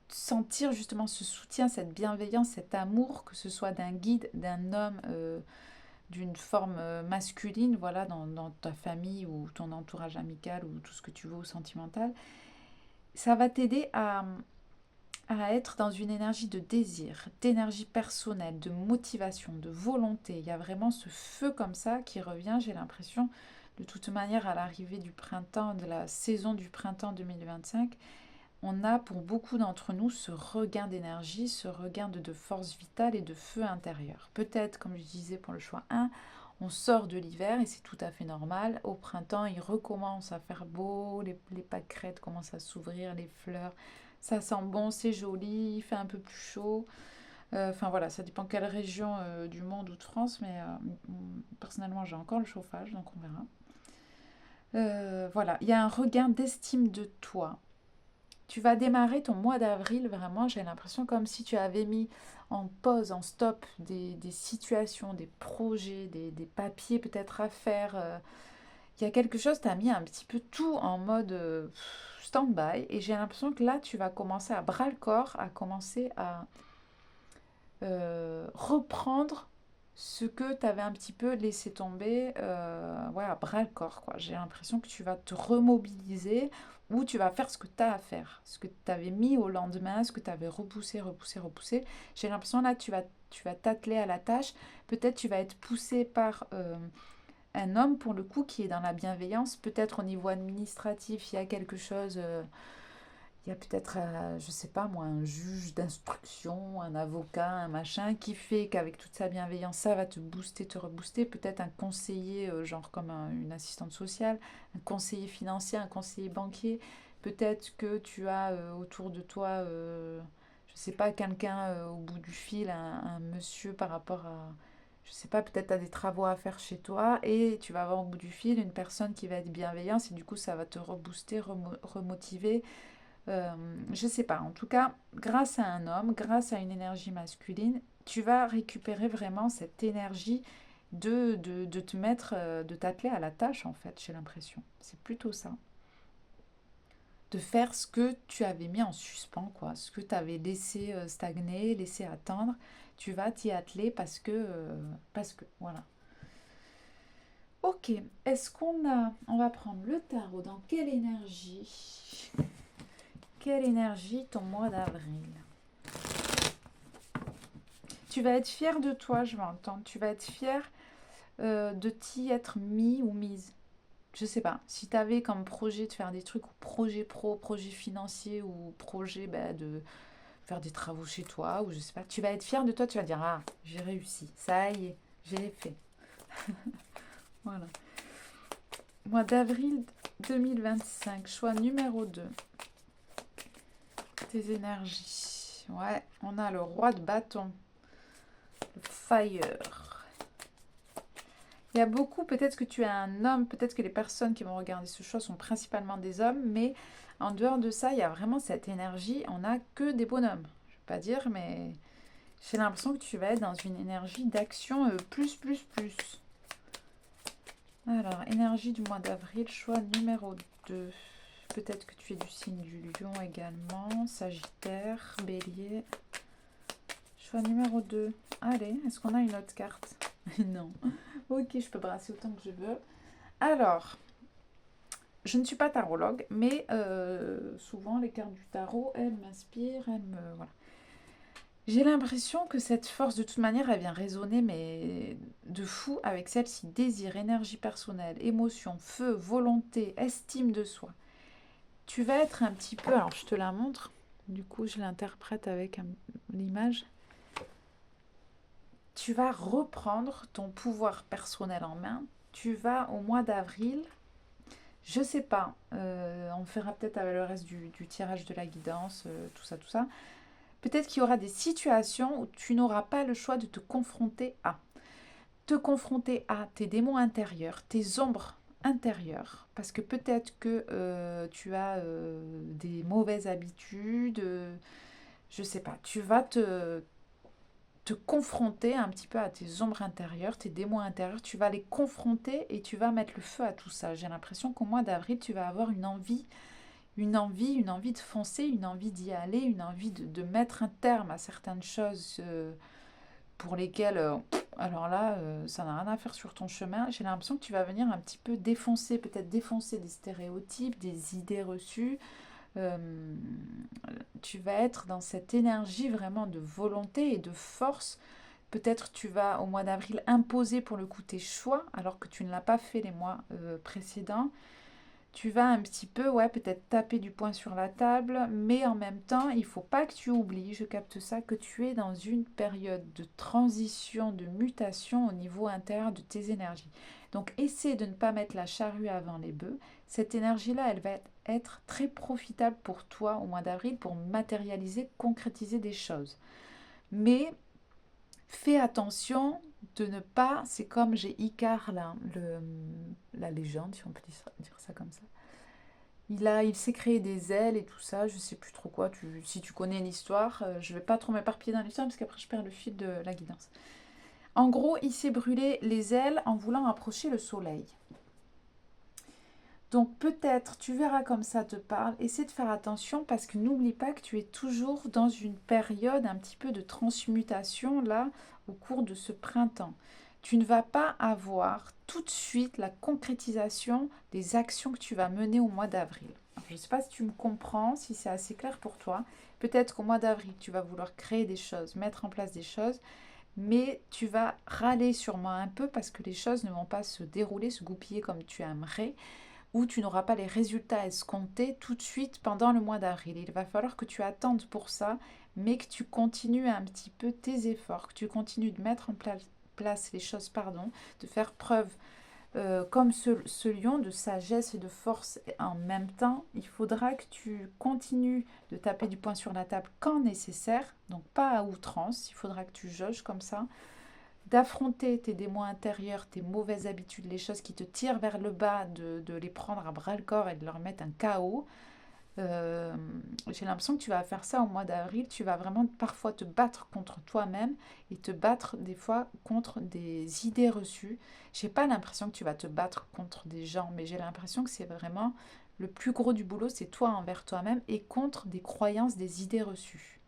sentir justement ce soutien, cette bienveillance, cet amour, que ce soit d'un guide, d'un homme. D'une forme masculine, voilà, dans ta famille ou ton entourage amical ou tout ce que tu veux ou sentimental, ça va t'aider à être dans une énergie de désir, d'énergie personnelle, de motivation, de volonté. Il y a vraiment ce feu comme ça qui revient, j'ai l'impression, de toute manière, à l'arrivée du printemps, de la saison du printemps 2025, on a pour beaucoup d'entre nous ce regain d'énergie, ce regain de force vitale et de feu intérieur. Peut-être, comme je disais pour le choix 1, on sort de l'hiver et c'est tout à fait normal. Au printemps, il recommence à faire beau, les pâquerettes commencent à s'ouvrir, les fleurs, ça sent bon, c'est joli, il fait un peu plus chaud. Enfin voilà, ça dépend quelle région du monde ou de France, mais personnellement j'ai encore le chauffage, donc on verra. Voilà, il y a un regain d'estime de toi. Tu vas démarrer ton mois d'avril, vraiment, j'ai l'impression comme si tu avais mis en pause, en stop des situations, des projets, des papiers peut-être à faire. Il y a quelque chose, tu as mis un petit peu tout en mode stand-by et j'ai l'impression que là, tu vas commencer à bras-le-corps, à commencer à reprendre ce que tu avais un petit peu laissé tomber, ouais, à bras-le-corps, quoi. J'ai l'impression que tu vas te remobiliser ou tu vas faire ce que tu as à faire, ce que tu avais mis au lendemain, ce que tu avais repoussé. J'ai l'impression là, tu vas t'atteler à la tâche. Peut-être tu vas être poussé par un homme, pour le coup, qui est dans la bienveillance. Peut-être au niveau administratif, il y a quelque chose... il y a peut-être, je sais pas moi, un juge d'instruction, un avocat, un machin, qui fait qu'avec toute sa bienveillance, ça va te booster, te rebooster. Peut-être un conseiller, genre comme une assistante sociale, un conseiller financier, un conseiller banquier. Peut-être que tu as autour de toi, je sais pas, quelqu'un au bout du fil, un monsieur par rapport à, je sais pas, peut-être tu as des travaux à faire chez toi et tu vas avoir au bout du fil une personne qui va être bienveillante et du coup ça va te rebooster, remotiver. Je sais pas, en tout cas, grâce à un homme, grâce à une énergie masculine, tu vas récupérer vraiment cette énergie de te mettre, de t'atteler à la tâche en fait, j'ai l'impression. C'est plutôt ça. De faire ce que tu avais mis en suspens, quoi, ce que tu avais laissé stagner, laissé attendre, tu vas t'y atteler parce que, voilà. Ok, est-ce qu'on a, on va prendre le tarot, dans quelle énergie? Quelle énergie ton mois d'avril? Tu vas être fier de toi, je vais entendre. Tu vas être fier de t'y être mis ou mise. Je sais pas. Si tu avais comme projet de faire des trucs, ou projet pro, projet financier, ou projet de faire des travaux chez toi, ou je sais pas, tu vas être fier de toi, tu vas dire, ah, j'ai réussi, ça y est, j'ai fait. Voilà. Mois d'avril 2025, choix numéro 2. Tes énergies. Ouais, on a le roi de bâton. Le fire. Il y a beaucoup, peut-être que tu es un homme, peut-être que les personnes qui vont regarder ce choix sont principalement des hommes, mais en dehors de ça, il y a vraiment cette énergie, on n'a que des bonhommes. Je ne vais pas dire, mais j'ai l'impression que tu vas être dans une énergie d'action plus. Alors, énergie du mois d'avril, choix numéro 2. Peut-être que tu es du signe du lion également, Sagittaire, Bélier. Choix numéro 2. Allez, est-ce qu'on a une autre carte? Non. Ok, je peux brasser autant que je veux. Alors, je ne suis pas tarologue, mais souvent les cartes du tarot, elles m'inspirent, elles me... Voilà. J'ai l'impression que cette force, de toute manière, elle vient résonner, mais de fou avec celle-ci. Désir, énergie personnelle, émotion, feu, volonté, estime de soi. Tu vas être un petit peu... Alors, je te la montre. Du coup, je l'interprète avec l'image. Tu vas reprendre ton pouvoir personnel en main. Tu vas, au mois d'avril... Je sais pas, on fera peut-être avec le reste du tirage de la guidance, tout ça. Peut-être qu'il y aura des situations où tu n'auras pas le choix de te confronter à. Te confronter à tes démons intérieurs, tes ombres intérieures. Parce que peut-être que tu as des mauvaises habitudes, je sais pas, tu vas te confronter un petit peu à tes ombres intérieures, tes démons intérieurs, tu vas les confronter et tu vas mettre le feu à tout ça. J'ai l'impression qu'au mois d'avril, tu vas avoir une envie de foncer, une envie d'y aller, une envie de mettre un terme à certaines choses pour lesquelles, alors là, ça n'a rien à faire sur ton chemin. J'ai l'impression que tu vas venir un petit peu défoncer, peut-être défoncer des stéréotypes, des idées reçues, tu vas être dans cette énergie vraiment de volonté et de force Peut-être tu vas au mois d'avril imposer pour le coup tes choix alors que tu ne l'as pas fait les mois précédents. Tu vas un petit peu, ouais, peut-être taper du poing sur la table, mais en même temps, il ne faut pas que tu oublies, je capte ça, que tu es dans une période de transition, de mutation au niveau intérieur de tes énergies. Donc, essaie de ne pas mettre la charrue avant les bœufs. Cette énergie-là, elle va être très profitable pour toi au mois d'avril pour matérialiser, concrétiser des choses. Mais fais attention de ne pas, c'est comme j'ai Icare là, la légende, si on peut dire ça comme ça. Il s'est créé des ailes et tout ça, je sais plus trop quoi. Si tu connais l'histoire, je vais pas trop m'éparpiller dans l'histoire parce qu'après je perds le fil de la guidance. En gros, il s'est brûlé les ailes en voulant approcher le soleil. Donc peut-être, tu verras comme ça te parle, essaie de faire attention parce que n'oublie pas que tu es toujours dans une période un petit peu de transmutation là au cours de ce printemps. Tu ne vas pas avoir tout de suite la concrétisation des actions que tu vas mener au mois d'avril. Je ne sais pas si tu me comprends, si c'est assez clair pour toi. Peut-être qu'au mois d'avril, tu vas vouloir créer des choses, mettre en place des choses, mais tu vas râler sûrement un peu parce que les choses ne vont pas se dérouler, se goupiller comme tu aimerais où tu n'auras pas les résultats escomptés tout de suite pendant le mois d'avril. Il va falloir que tu attendes pour ça, mais que tu continues un petit peu tes efforts, que tu continues de mettre en place les choses, de faire preuve, comme ce lion, de sagesse et de force en même temps. Il faudra que tu continues de taper du poing sur la table quand nécessaire, donc pas à outrance, il faudra que tu jauges comme ça d'affronter tes démons intérieurs, tes mauvaises habitudes, les choses qui te tirent vers le bas, de les prendre à bras le corps et de leur mettre un chaos. J'ai l'impression que tu vas faire ça au mois d'avril. Tu vas vraiment parfois te battre contre toi-même et te battre des fois contre des idées reçues. J'ai pas l'impression que tu vas te battre contre des gens, mais j'ai l'impression que c'est vraiment le plus gros du boulot, c'est toi envers toi-même et contre des croyances, des idées reçues.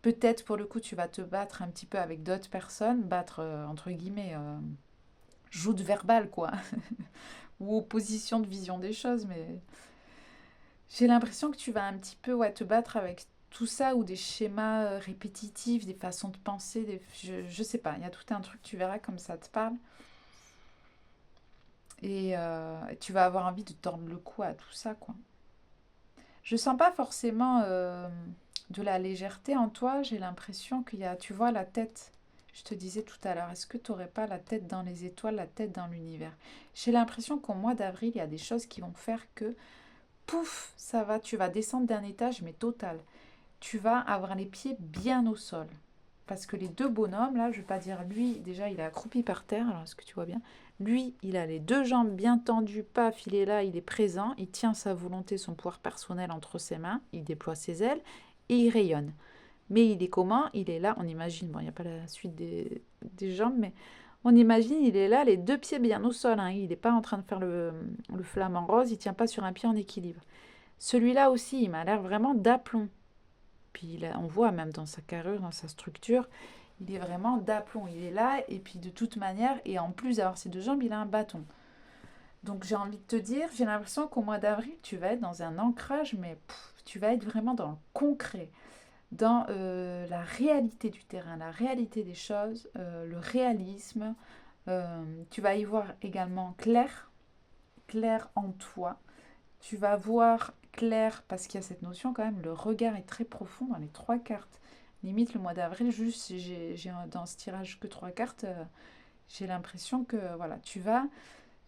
Peut-être pour le coup, tu vas te battre un petit peu avec d'autres personnes, battre entre guillemets, joute verbale quoi, ou opposition de vision des choses, mais j'ai l'impression que tu vas un petit peu ouais, te battre avec tout ça ou des schémas répétitifs, des façons de penser, je sais pas, il y a tout un truc, tu verras comme ça te parle. Et tu vas avoir envie de tordre le cou à tout ça quoi. Je sens pas forcément de la légèreté en toi, j'ai l'impression qu'il y a, tu vois, la tête. Je te disais tout à l'heure, est-ce que tu n'aurais pas la tête dans les étoiles, la tête dans l'univers? J'ai l'impression qu'au mois d'avril, il y a des choses qui vont faire que, pouf, ça va, tu vas descendre d'un étage, mais total. Tu vas avoir les pieds bien au sol. Parce que les deux bonhommes, là, je ne vais pas dire lui, déjà il est accroupi par terre, alors est-ce que tu vois bien? Lui, il a les deux jambes bien tendues, paf, il est là, il est présent, il tient sa volonté, son pouvoir personnel entre ses mains, il déploie ses ailes et il rayonne. Mais il est comment? Il est là, on imagine, bon, il n'y a pas la suite des jambes, mais on imagine, il est là, les deux pieds bien au sol, hein, il n'est pas en train de faire le flamant rose, il ne tient pas sur un pied en équilibre. Celui-là aussi, il m'a l'air vraiment d'aplomb. Puis on voit même dans sa carrure, dans sa structure, il est vraiment d'aplomb. Il est là, et puis de toute manière, et en plus d'avoir ses deux jambes, il a un bâton. Donc j'ai envie de te dire, j'ai l'impression qu'au mois d'avril, tu vas être dans un ancrage, mais tu vas être vraiment dans le concret, dans la réalité du terrain, la réalité des choses, le réalisme. Tu vas y voir également clair, clair en toi. Tu vas voir clair parce qu'il y a cette notion quand même, le regard est très profond dans les trois cartes. Limite le mois d'avril, juste si j'ai dans ce tirage que trois cartes, j'ai l'impression que voilà, tu vas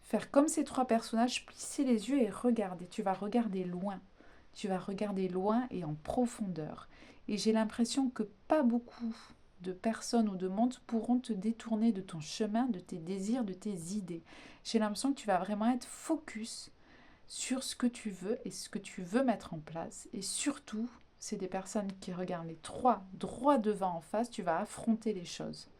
faire comme ces trois personnages, plisser les yeux et regarder. Tu vas regarder loin. Tu vas regarder loin et en profondeur. Et j'ai l'impression que pas beaucoup de personnes ou de monde pourront te détourner de ton chemin, de tes désirs, de tes idées. J'ai l'impression que tu vas vraiment être focus sur ce que tu veux et ce que tu veux mettre en place. Et surtout, c'est des personnes qui regardent les trois droit devant en face, tu vas affronter les choses.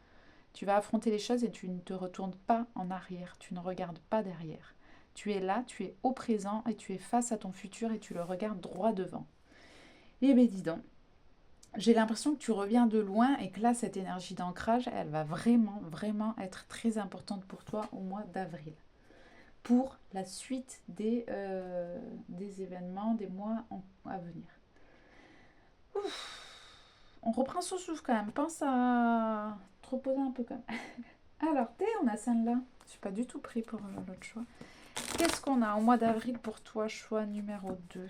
Tu vas affronter les choses et tu ne te retournes pas en arrière, tu ne regardes pas derrière. Tu es là, tu es au présent et tu es face à ton futur et tu le regardes droit devant. Et bien dis donc, j'ai l'impression que tu reviens de loin et que là, cette énergie d'ancrage, elle va vraiment, vraiment être très importante pour toi au mois d'avril. Pour la suite des événements, des mois à venir. Ouf. On reprend son souffle quand même. Pense à te reposer un peu quand même. Alors, on a celle-là. Je suis pas du tout pris pour l'autre choix. Qu'est-ce qu'on a au mois d'avril pour toi, choix numéro 2?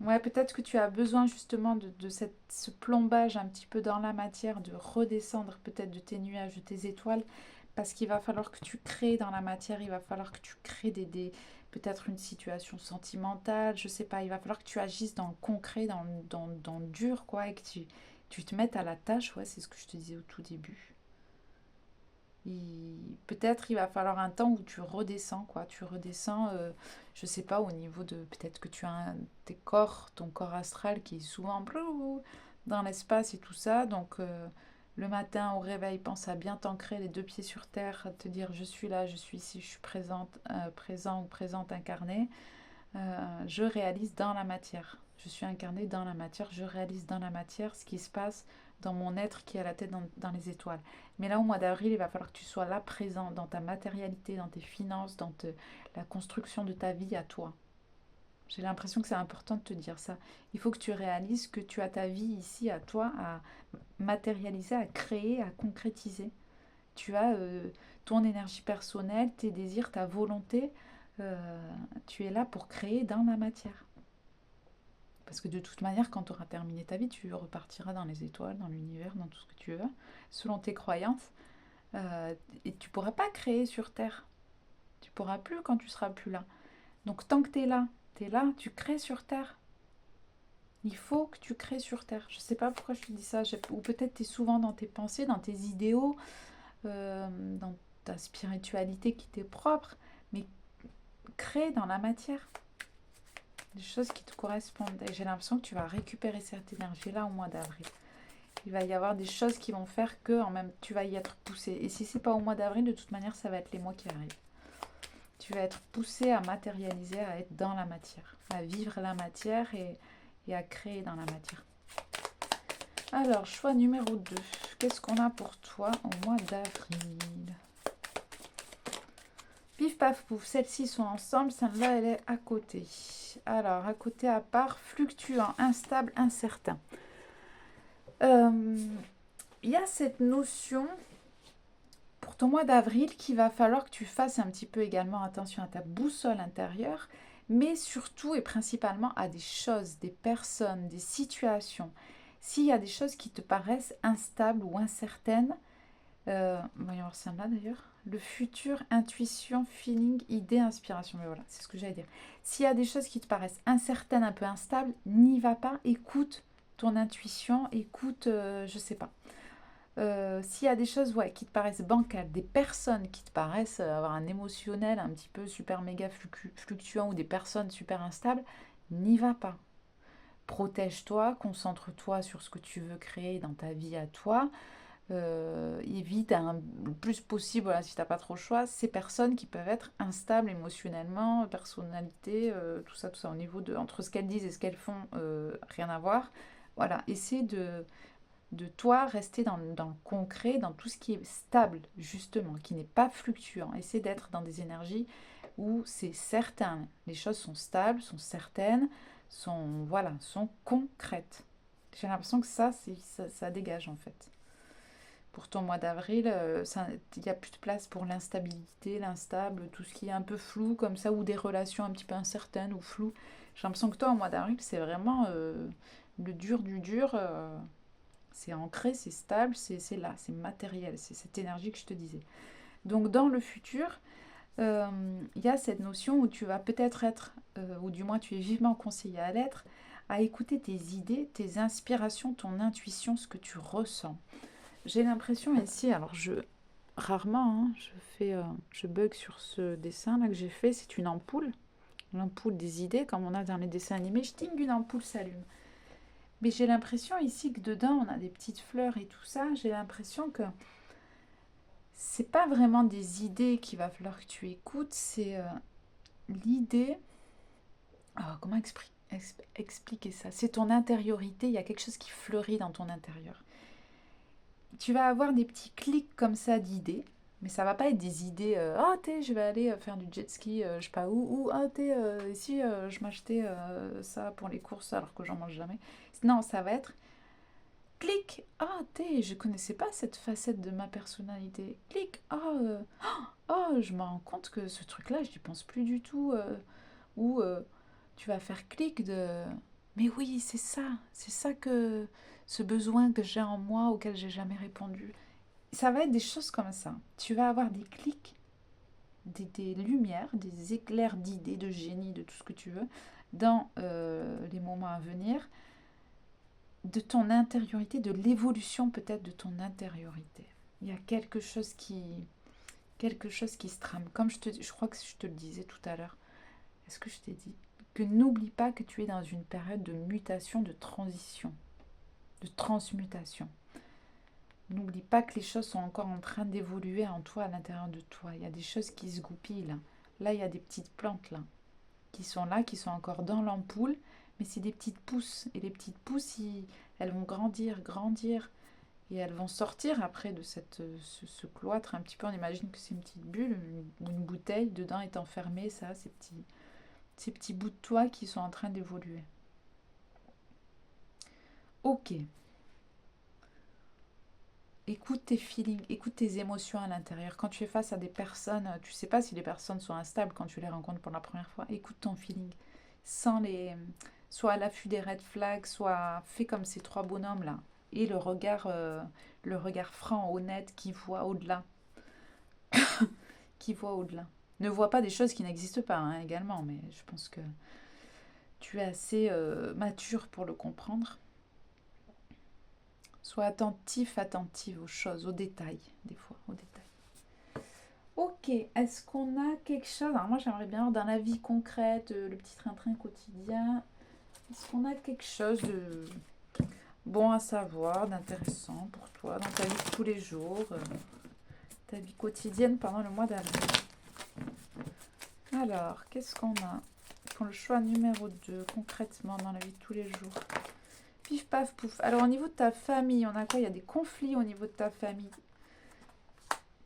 Ouais, peut-être que tu as besoin justement de ce plombage un petit peu dans la matière, de redescendre peut-être de tes nuages, de tes étoiles, parce qu'il va falloir que tu crées dans la matière, il va falloir que tu crées peut-être une situation sentimentale, je sais pas, il va falloir que tu agisses dans le concret, dans le dur, quoi, et que tu te mettes à la tâche, ouais, c'est ce que je te disais au tout début. Peut-être il va falloir un temps où tu redescends, quoi. Tu redescends, je sais pas, au niveau de... Peut-être que tu as ton corps astral qui est souvent dans l'espace et tout ça. Donc, le matin au réveil, pense à bien t'ancrer les deux pieds sur terre, à te dire je suis là, je suis ici, je suis présente, présent ou présente incarnée. Je réalise dans la matière. Je suis incarnée dans la matière, je réalise dans la matière ce qui se passe dans mon être qui est à la tête dans les étoiles. Mais là, au mois d'avril, il va falloir que tu sois là, présent, dans ta matérialité, dans tes finances, la construction de ta vie à toi. J'ai l'impression que c'est important de te dire ça. Il faut que tu réalises que tu as ta vie ici à toi, à matérialiser, à créer, à concrétiser. Tu as ton énergie personnelle, tes désirs, ta volonté. Tu es là pour créer dans la matière. Parce que de toute manière, quand tu auras terminé ta vie, tu repartiras dans les étoiles, dans l'univers, dans tout ce que tu veux, selon tes croyances. Et tu ne pourras pas créer sur Terre. Tu ne pourras plus quand tu seras plus là. Donc tant que tu es là, tu crées sur Terre. Il faut que tu crées sur Terre. Je ne sais pas pourquoi je te dis ça. Ou peut-être tu es souvent dans tes pensées, dans tes idéaux, dans ta spiritualité qui t'est propre. Mais crée dans la matière. Des choses qui te correspondent. Et j'ai l'impression que tu vas récupérer cette énergie-là au mois d'avril. Il va y avoir des choses qui vont faire que tu vas y être poussé. Et si c'est pas au mois d'avril, de toute manière, ça va être les mois qui arrivent. Tu vas être poussé à matérialiser, à être dans la matière, à vivre la matière et à créer dans la matière. Alors, choix numéro 2. Qu'est-ce qu'on a pour toi au mois d'avril? Pif paf pouf, celles-ci sont ensemble, celle-là elle est à côté. Alors, à côté à part, fluctuant, instable, incertain. Il y a cette notion pour ton mois d'avril qu'il va falloir que tu fasses un petit peu également attention à ta boussole intérieure, mais surtout et principalement à des choses, des personnes, des situations. S'il y a des choses qui te paraissent instables ou incertaines, voyons voir celle-là d'ailleurs. Le futur, intuition, feeling, idée, inspiration. Mais voilà, c'est ce que j'allais dire. S'il y a des choses qui te paraissent incertaines, un peu instables, n'y va pas. Écoute ton intuition, écoute, je sais pas. S'il y a des choses qui te paraissent bancales, des personnes qui te paraissent avoir un émotionnel un petit peu super méga fluctuant ou des personnes super instables, n'y va pas. Protège-toi, concentre-toi sur ce que tu veux créer dans ta vie à toi. Évite le plus possible, si tu n'as pas trop le choix, ces personnes qui peuvent être instables émotionnellement, personnalité, tout ça, au niveau entre ce qu'elles disent et ce qu'elles font, rien à voir. Voilà, essaie de toi rester dans le concret, dans tout ce qui est stable, justement, qui n'est pas fluctuant. Essaie d'être dans des énergies où c'est certain, les choses sont stables, sont certaines, sont concrètes. J'ai l'impression que ça dégage en fait. Pour ton mois d'avril, il n'y a plus de place pour l'instabilité, l'instable, tout ce qui est un peu flou comme ça, ou des relations un petit peu incertaines ou floues. J'ai l'impression que toi, au mois d'avril, c'est vraiment le dur du dur. C'est ancré, c'est stable, c'est là, c'est matériel, c'est cette énergie que je te disais. Donc dans le futur, il y a cette notion où tu vas peut-être être, ou du moins tu es vivement conseillé à l'être, à écouter tes idées, tes inspirations, ton intuition, ce que tu ressens. J'ai l'impression ici, alors rarement, je bug sur ce dessin là que j'ai fait, c'est une ampoule, l'ampoule des idées, comme on a dans les dessins animés, je ting, une ampoule s'allume. Mais j'ai l'impression ici que dedans, on a des petites fleurs et tout ça, j'ai l'impression que c'est pas vraiment des idées qu'il va falloir que tu écoutes, c'est l'idée... Alors, comment expliquer ça? C'est ton intériorité, il y a quelque chose qui fleurit dans ton intérieur. Tu vas avoir des petits clics comme ça d'idées, mais ça va pas être des idées je vais aller faire du jet ski, je sais pas où, ou ici je m'achetais ça pour les courses alors que j'en mange jamais. Non, ça va être clic, ah, je connaissais pas cette facette de ma personnalité. Clic, je me rends compte que ce truc-là, je n'y pense plus du tout. Ou tu vas faire clic de, mais oui, c'est ça que ce besoin que j'ai en moi auquel j'ai jamais répondu. Ça va être des choses comme ça. Tu vas avoir des clics, des lumières, des éclairs d'idées, de génie, de tout ce que tu veux, dans les moments à venir, de ton intériorité, de l'évolution peut-être de ton intériorité. Il y a quelque chose qui se trame. Comme je crois que je te le disais tout à l'heure. Est-ce que je t'ai dit que n'oublie pas que tu es dans une période de mutation, de transition, de transmutation. N'oublie pas que les choses sont encore en train d'évoluer en toi, à l'intérieur de toi. Il y a des choses qui se goupillent là. Là, il y a des petites plantes là, qui sont encore dans l'ampoule, mais c'est des petites pousses. Et les petites pousses, elles vont grandir, grandir. Et elles vont sortir après de ce cloître un petit peu. On imagine que c'est une petite bulle, une bouteille. Dedans est enfermé ça, ces petits bouts de toi qui sont en train d'évoluer. Ok. Écoute tes feelings, écoute tes émotions à l'intérieur. Quand tu es face à des personnes, tu ne sais pas si les personnes sont instables quand tu les rencontres pour la première fois. Écoute ton feeling. Soit à l'affût des red flags, soit fais comme ces trois bonhommes là. Et le regard franc, honnête, qui voit au-delà. Qui voit au-delà. Ne vois pas des choses qui n'existent pas hein, également, mais je pense que tu es assez mature pour le comprendre. Sois attentive aux choses, aux détails, des fois, aux détails. Ok, est-ce qu'on a quelque chose? Alors moi j'aimerais bien dans la vie concrète, le petit train-train quotidien, est-ce qu'on a quelque chose de bon à savoir, d'intéressant pour toi dans ta vie de tous les jours, ta vie quotidienne pendant le mois d'avril? Alors, qu'est-ce qu'on a pour le choix numéro 2, concrètement dans la vie de tous les jours? Pif, paf, pouf. Alors, au niveau de ta famille, on a quoi? Il y a des conflits au niveau de ta famille.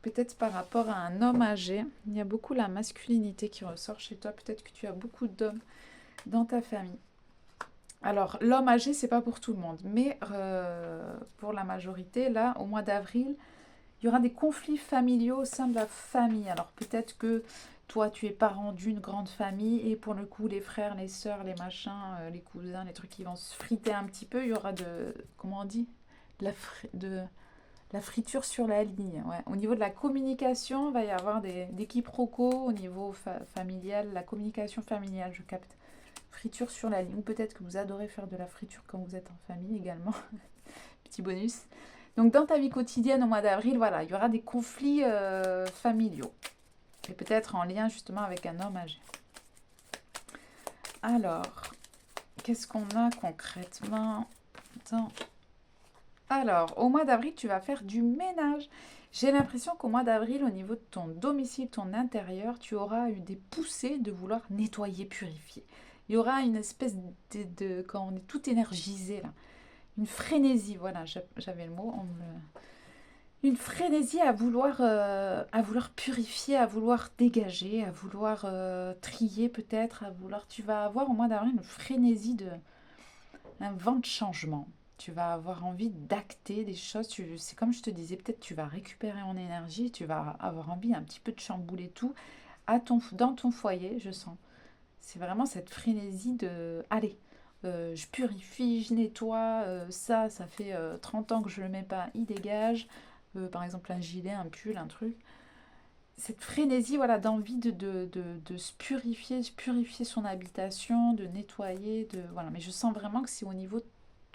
Peut-être par rapport à un homme âgé. Il y a beaucoup la masculinité qui ressort chez toi. Peut-être que tu as beaucoup d'hommes dans ta famille. Alors, l'homme âgé, c'est pas pour tout le monde. Mais pour la majorité, là, au mois d'avril, il y aura des conflits familiaux au sein de la famille. Alors, peut-être que toi, tu es parent d'une grande famille et pour le coup, les frères, les sœurs, les machins, les cousins, les trucs qui vont se friter un petit peu, il y aura comment on dit de la friture sur la ligne. Ouais. Au niveau de la communication, il va y avoir des quiproquos au niveau familial, la communication familiale, je capte. Friture sur la ligne. Ou peut-être que vous adorez faire de la friture quand vous êtes en famille également. Petit bonus. Donc dans ta vie quotidienne au mois d'avril, voilà, il y aura des conflits familiaux. Et peut-être en lien justement avec un homme âgé. Alors, qu'est-ce qu'on a concrètement? Attends. Alors, au mois d'avril, tu vas faire du ménage. J'ai l'impression qu'au mois d'avril, au niveau de ton domicile, ton intérieur, tu auras eu des poussées de vouloir nettoyer, purifier. Il y aura une espèce quand on est tout énergisé là, une frénésie, voilà, j'avais le mot, une frénésie à vouloir purifier, à vouloir dégager, à vouloir trier peut-être, tu vas avoir au mois d'avril une frénésie un vent de changement. Tu vas avoir envie d'acter des choses. C'est comme je te disais, peut-être tu vas récupérer en énergie, tu vas avoir envie un petit peu de chambouler tout dans ton foyer, je sens. C'est vraiment cette frénésie de allez, je purifie, je nettoie, ça fait 30 ans que je ne le mets pas, il dégage. Par exemple un gilet, un pull, un truc. Cette frénésie voilà, d'envie de se purifier son habitation, de nettoyer, voilà. Mais je sens vraiment que c'est au niveau,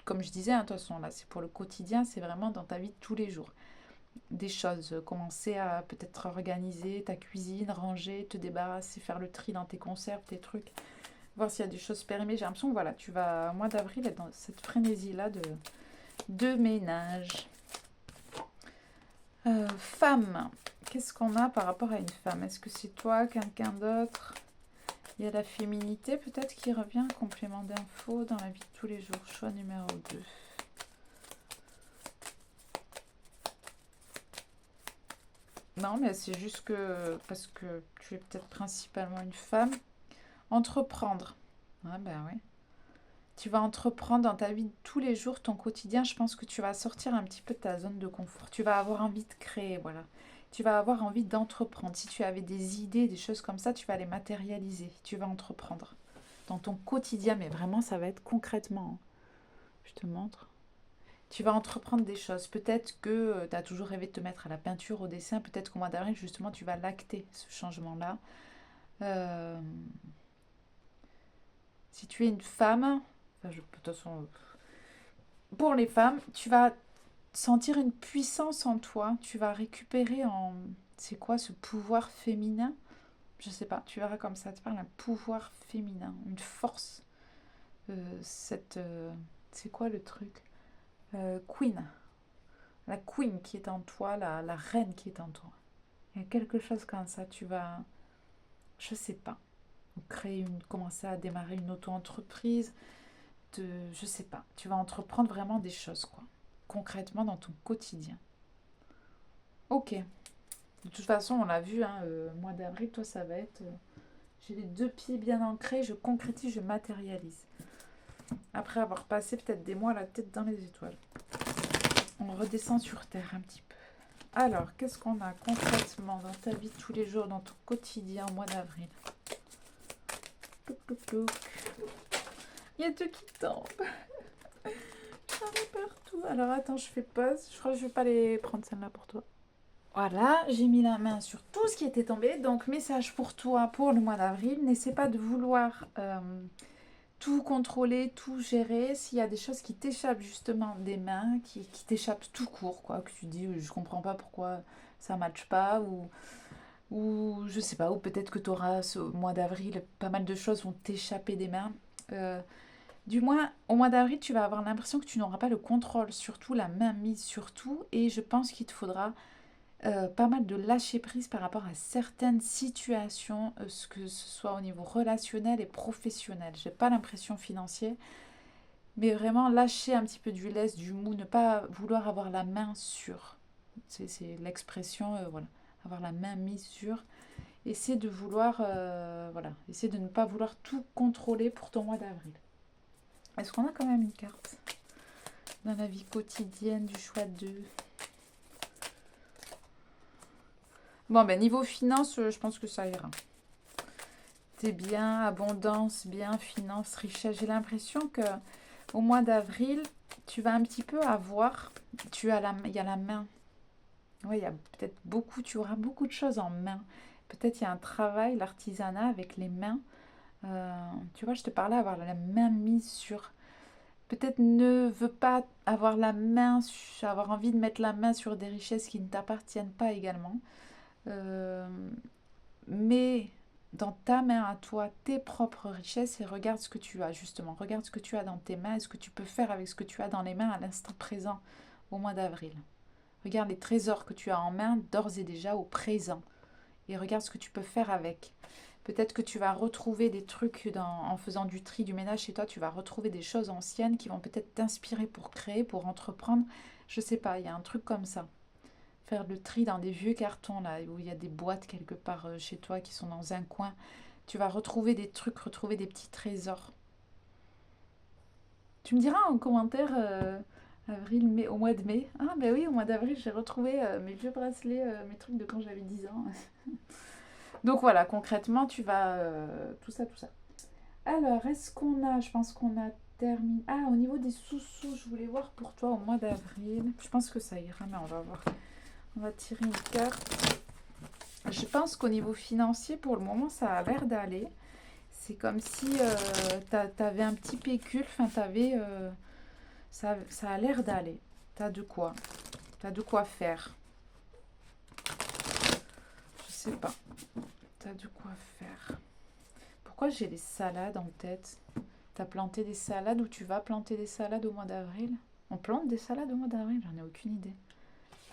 comme je disais, hein, de toute façon, là, c'est pour le quotidien, c'est vraiment dans ta vie de tous les jours. Des choses, commencer à peut-être organiser ta cuisine, ranger, te débarrasser, faire le tri dans tes conserves, tes trucs, voir s'il y a des choses périmées. J'ai l'impression que voilà, tu vas, au mois d'avril, être dans cette frénésie-là de ménage. Femme, qu'est-ce qu'on a par rapport à une femme? Est-ce que c'est toi, quelqu'un d'autre? Il y a la féminité peut-être qui revient, complément d'infos dans la vie de tous les jours. Choix numéro 2. Non, mais c'est juste que, parce que tu es peut-être principalement une femme. Entreprendre. Ah ben oui. Tu vas entreprendre dans ta vie de tous les jours, ton quotidien. Je pense que tu vas sortir un petit peu de ta zone de confort. Tu vas avoir envie de créer, voilà. Tu vas avoir envie d'entreprendre. Si tu avais des idées, des choses comme ça, tu vas les matérialiser. Tu vas entreprendre dans ton quotidien, mais vraiment, ça va être concrètement, hein. Je te montre. Tu vas entreprendre des choses. Peut-être que tu as toujours rêvé de te mettre à la peinture, au dessin. Peut-être qu'au mois d'avril, justement, tu vas l'acter, ce changement-là. Euh, Si tu es une femme, enfin, de toute façon, pour les femmes, tu vas sentir une puissance en toi. Tu vas récupérer en... C'est quoi ce pouvoir féminin? Je sais pas, tu verras comme ça. Tu parles d'un pouvoir féminin, une force. C'est quoi le truc? Queen. La queen qui est en toi, la reine qui est en toi. Il y a quelque chose comme ça. Tu vas... Je sais pas. Commencer à démarrer une auto-entreprise. Je sais pas. Tu vas entreprendre vraiment des choses, quoi. Concrètement dans ton quotidien. Ok. De toute façon, on l'a vu, hein, mois d'avril, toi, ça va être... j'ai les deux pieds bien ancrés, je concrétise, je matérialise. Après avoir passé peut-être des mois la tête dans les étoiles. On redescend sur Terre un petit peu. Alors, qu'est-ce qu'on a concrètement dans ta vie de tous les jours, dans ton quotidien au mois d'avril? Il y a tout qui tombe. J'en ai partout. Alors, attends, je fais pause. Je crois que je vais pas les prendre celle-là pour toi. Voilà, j'ai mis la main sur tout ce qui était tombé. Donc, message pour toi pour le mois d'avril. N'essaie pas de vouloir tout contrôler, tout gérer. S'il y a des choses qui t'échappent justement des mains, qui t'échappent tout court, quoi, que tu dis, je comprends pas pourquoi ça ne matche pas, ou je sais pas, ou peut-être que tu auras ce mois d'avril, pas mal de choses vont t'échapper des mains. Du moins, au mois d'avril, tu vas avoir l'impression que tu n'auras pas le contrôle, surtout la main mise sur tout, et je pense qu'il te faudra pas mal de lâcher prise par rapport à certaines situations, que ce soit au niveau relationnel et professionnel. J'ai pas l'impression financière, mais vraiment lâcher un petit peu du lest, du mou, ne pas vouloir avoir la main sur. C'est l'expression, voilà, avoir la main mise sur. Essaie de vouloir, voilà, essaie de ne pas vouloir tout contrôler pour ton mois d'avril. Est-ce qu'on a quand même une carte dans la vie quotidienne du choix de... Bon, ben niveau finance, je pense que ça ira. T'es bien, abondance, bien, finance, richesse. J'ai l'impression que au mois d'avril, tu vas un petit peu avoir... il y a la main. Oui, il y a peut-être beaucoup, tu auras beaucoup de choses en main. Peut-être il y a un travail, l'artisanat avec les mains. Tu vois, je te parlais avoir la main mise sur... Peut-être ne veux pas avoir la main, avoir envie de mettre la main sur des richesses qui ne t'appartiennent pas également. Mais dans ta main à toi, tes propres richesses, et regarde ce que tu as justement. Regarde ce que tu as dans tes mains et ce que tu peux faire avec ce que tu as dans les mains à l'instant présent au mois d'avril. Regarde les trésors que tu as en main d'ores et déjà au présent. Et regarde ce que tu peux faire avec. Peut-être que tu vas retrouver des trucs en faisant du tri, du ménage chez toi, tu vas retrouver des choses anciennes qui vont peut-être t'inspirer pour créer, pour entreprendre. Je sais pas, il y a un truc comme ça. Faire le tri dans des vieux cartons là, où il y a des boîtes quelque part chez toi qui sont dans un coin. Tu vas retrouver des trucs, retrouver des petits trésors. Tu me diras en commentaire avril, mai, au mois de mai. Ah ben oui, au mois d'avril, j'ai retrouvé mes vieux bracelets, mes trucs de quand j'avais 10 ans. Donc voilà, concrètement, tu vas... tout ça, tout ça. Alors, est-ce qu'on a... Je pense qu'on a terminé... Ah, au niveau des sous-sous, je voulais voir pour toi au mois d'avril. Je pense que ça ira, mais on va voir. On va tirer une carte. Je pense qu'au niveau financier, pour le moment, ça a l'air d'aller. C'est comme si tu avais un petit pécule. Enfin, ça a l'air d'aller. T'as de quoi. T'as de quoi faire. Je sais pas. T'as de quoi faire. Pourquoi j'ai les salades en tête? T'as planté des salades ou tu vas planter des salades au mois d'avril? On plante des salades au mois d'avril? J'en ai aucune idée.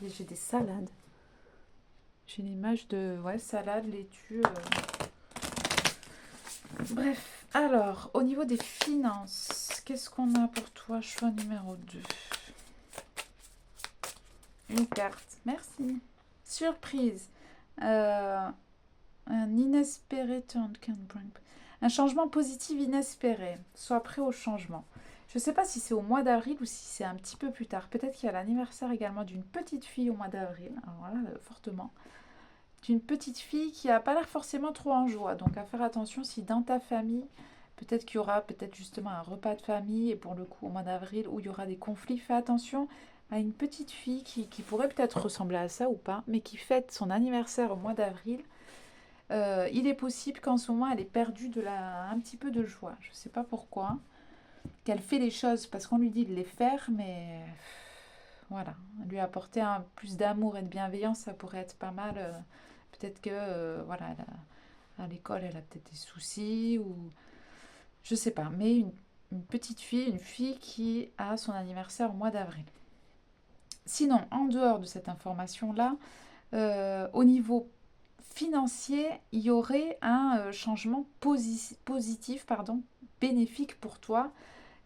J'ai des salades. J'ai l'image de salade, laitue. Bref, alors, au niveau des finances, qu'est-ce qu'on a pour toi? Choix numéro 2. Une carte, merci. Surprise. Un inespéré turn can bring... Un changement positif inespéré. Sois prêt au changement. Je ne sais pas si c'est au mois d'avril ou si c'est un petit peu plus tard. Peut-être qu'il y a l'anniversaire également d'une petite fille au mois d'avril. Alors là, fortement. D'une petite fille qui n'a pas l'air forcément trop en joie. Donc à faire attention si dans ta famille, peut-être qu'il y aura peut-être justement un repas de famille, et pour le coup au mois d'avril, où il y aura des conflits. Fais attention à une petite fille qui pourrait peut-être ressembler à ça ou pas, mais qui fête son anniversaire au mois d'avril. Il est possible qu'en ce moment, elle ait perdu un petit peu de joie. Je ne sais pas pourquoi. Qu'elle fait les choses parce qu'on lui dit de les faire, mais voilà. Lui apporter plus d'amour et de bienveillance, ça pourrait être pas mal. Peut-être que, voilà, à l'école, elle a peut-être des soucis ou... Je sais pas. Mais une petite fille, une fille qui a son anniversaire au mois d'avril. Sinon, en dehors de cette information-là, au niveau financier, il y aurait un changement positif, pardon, bénéfique pour toi,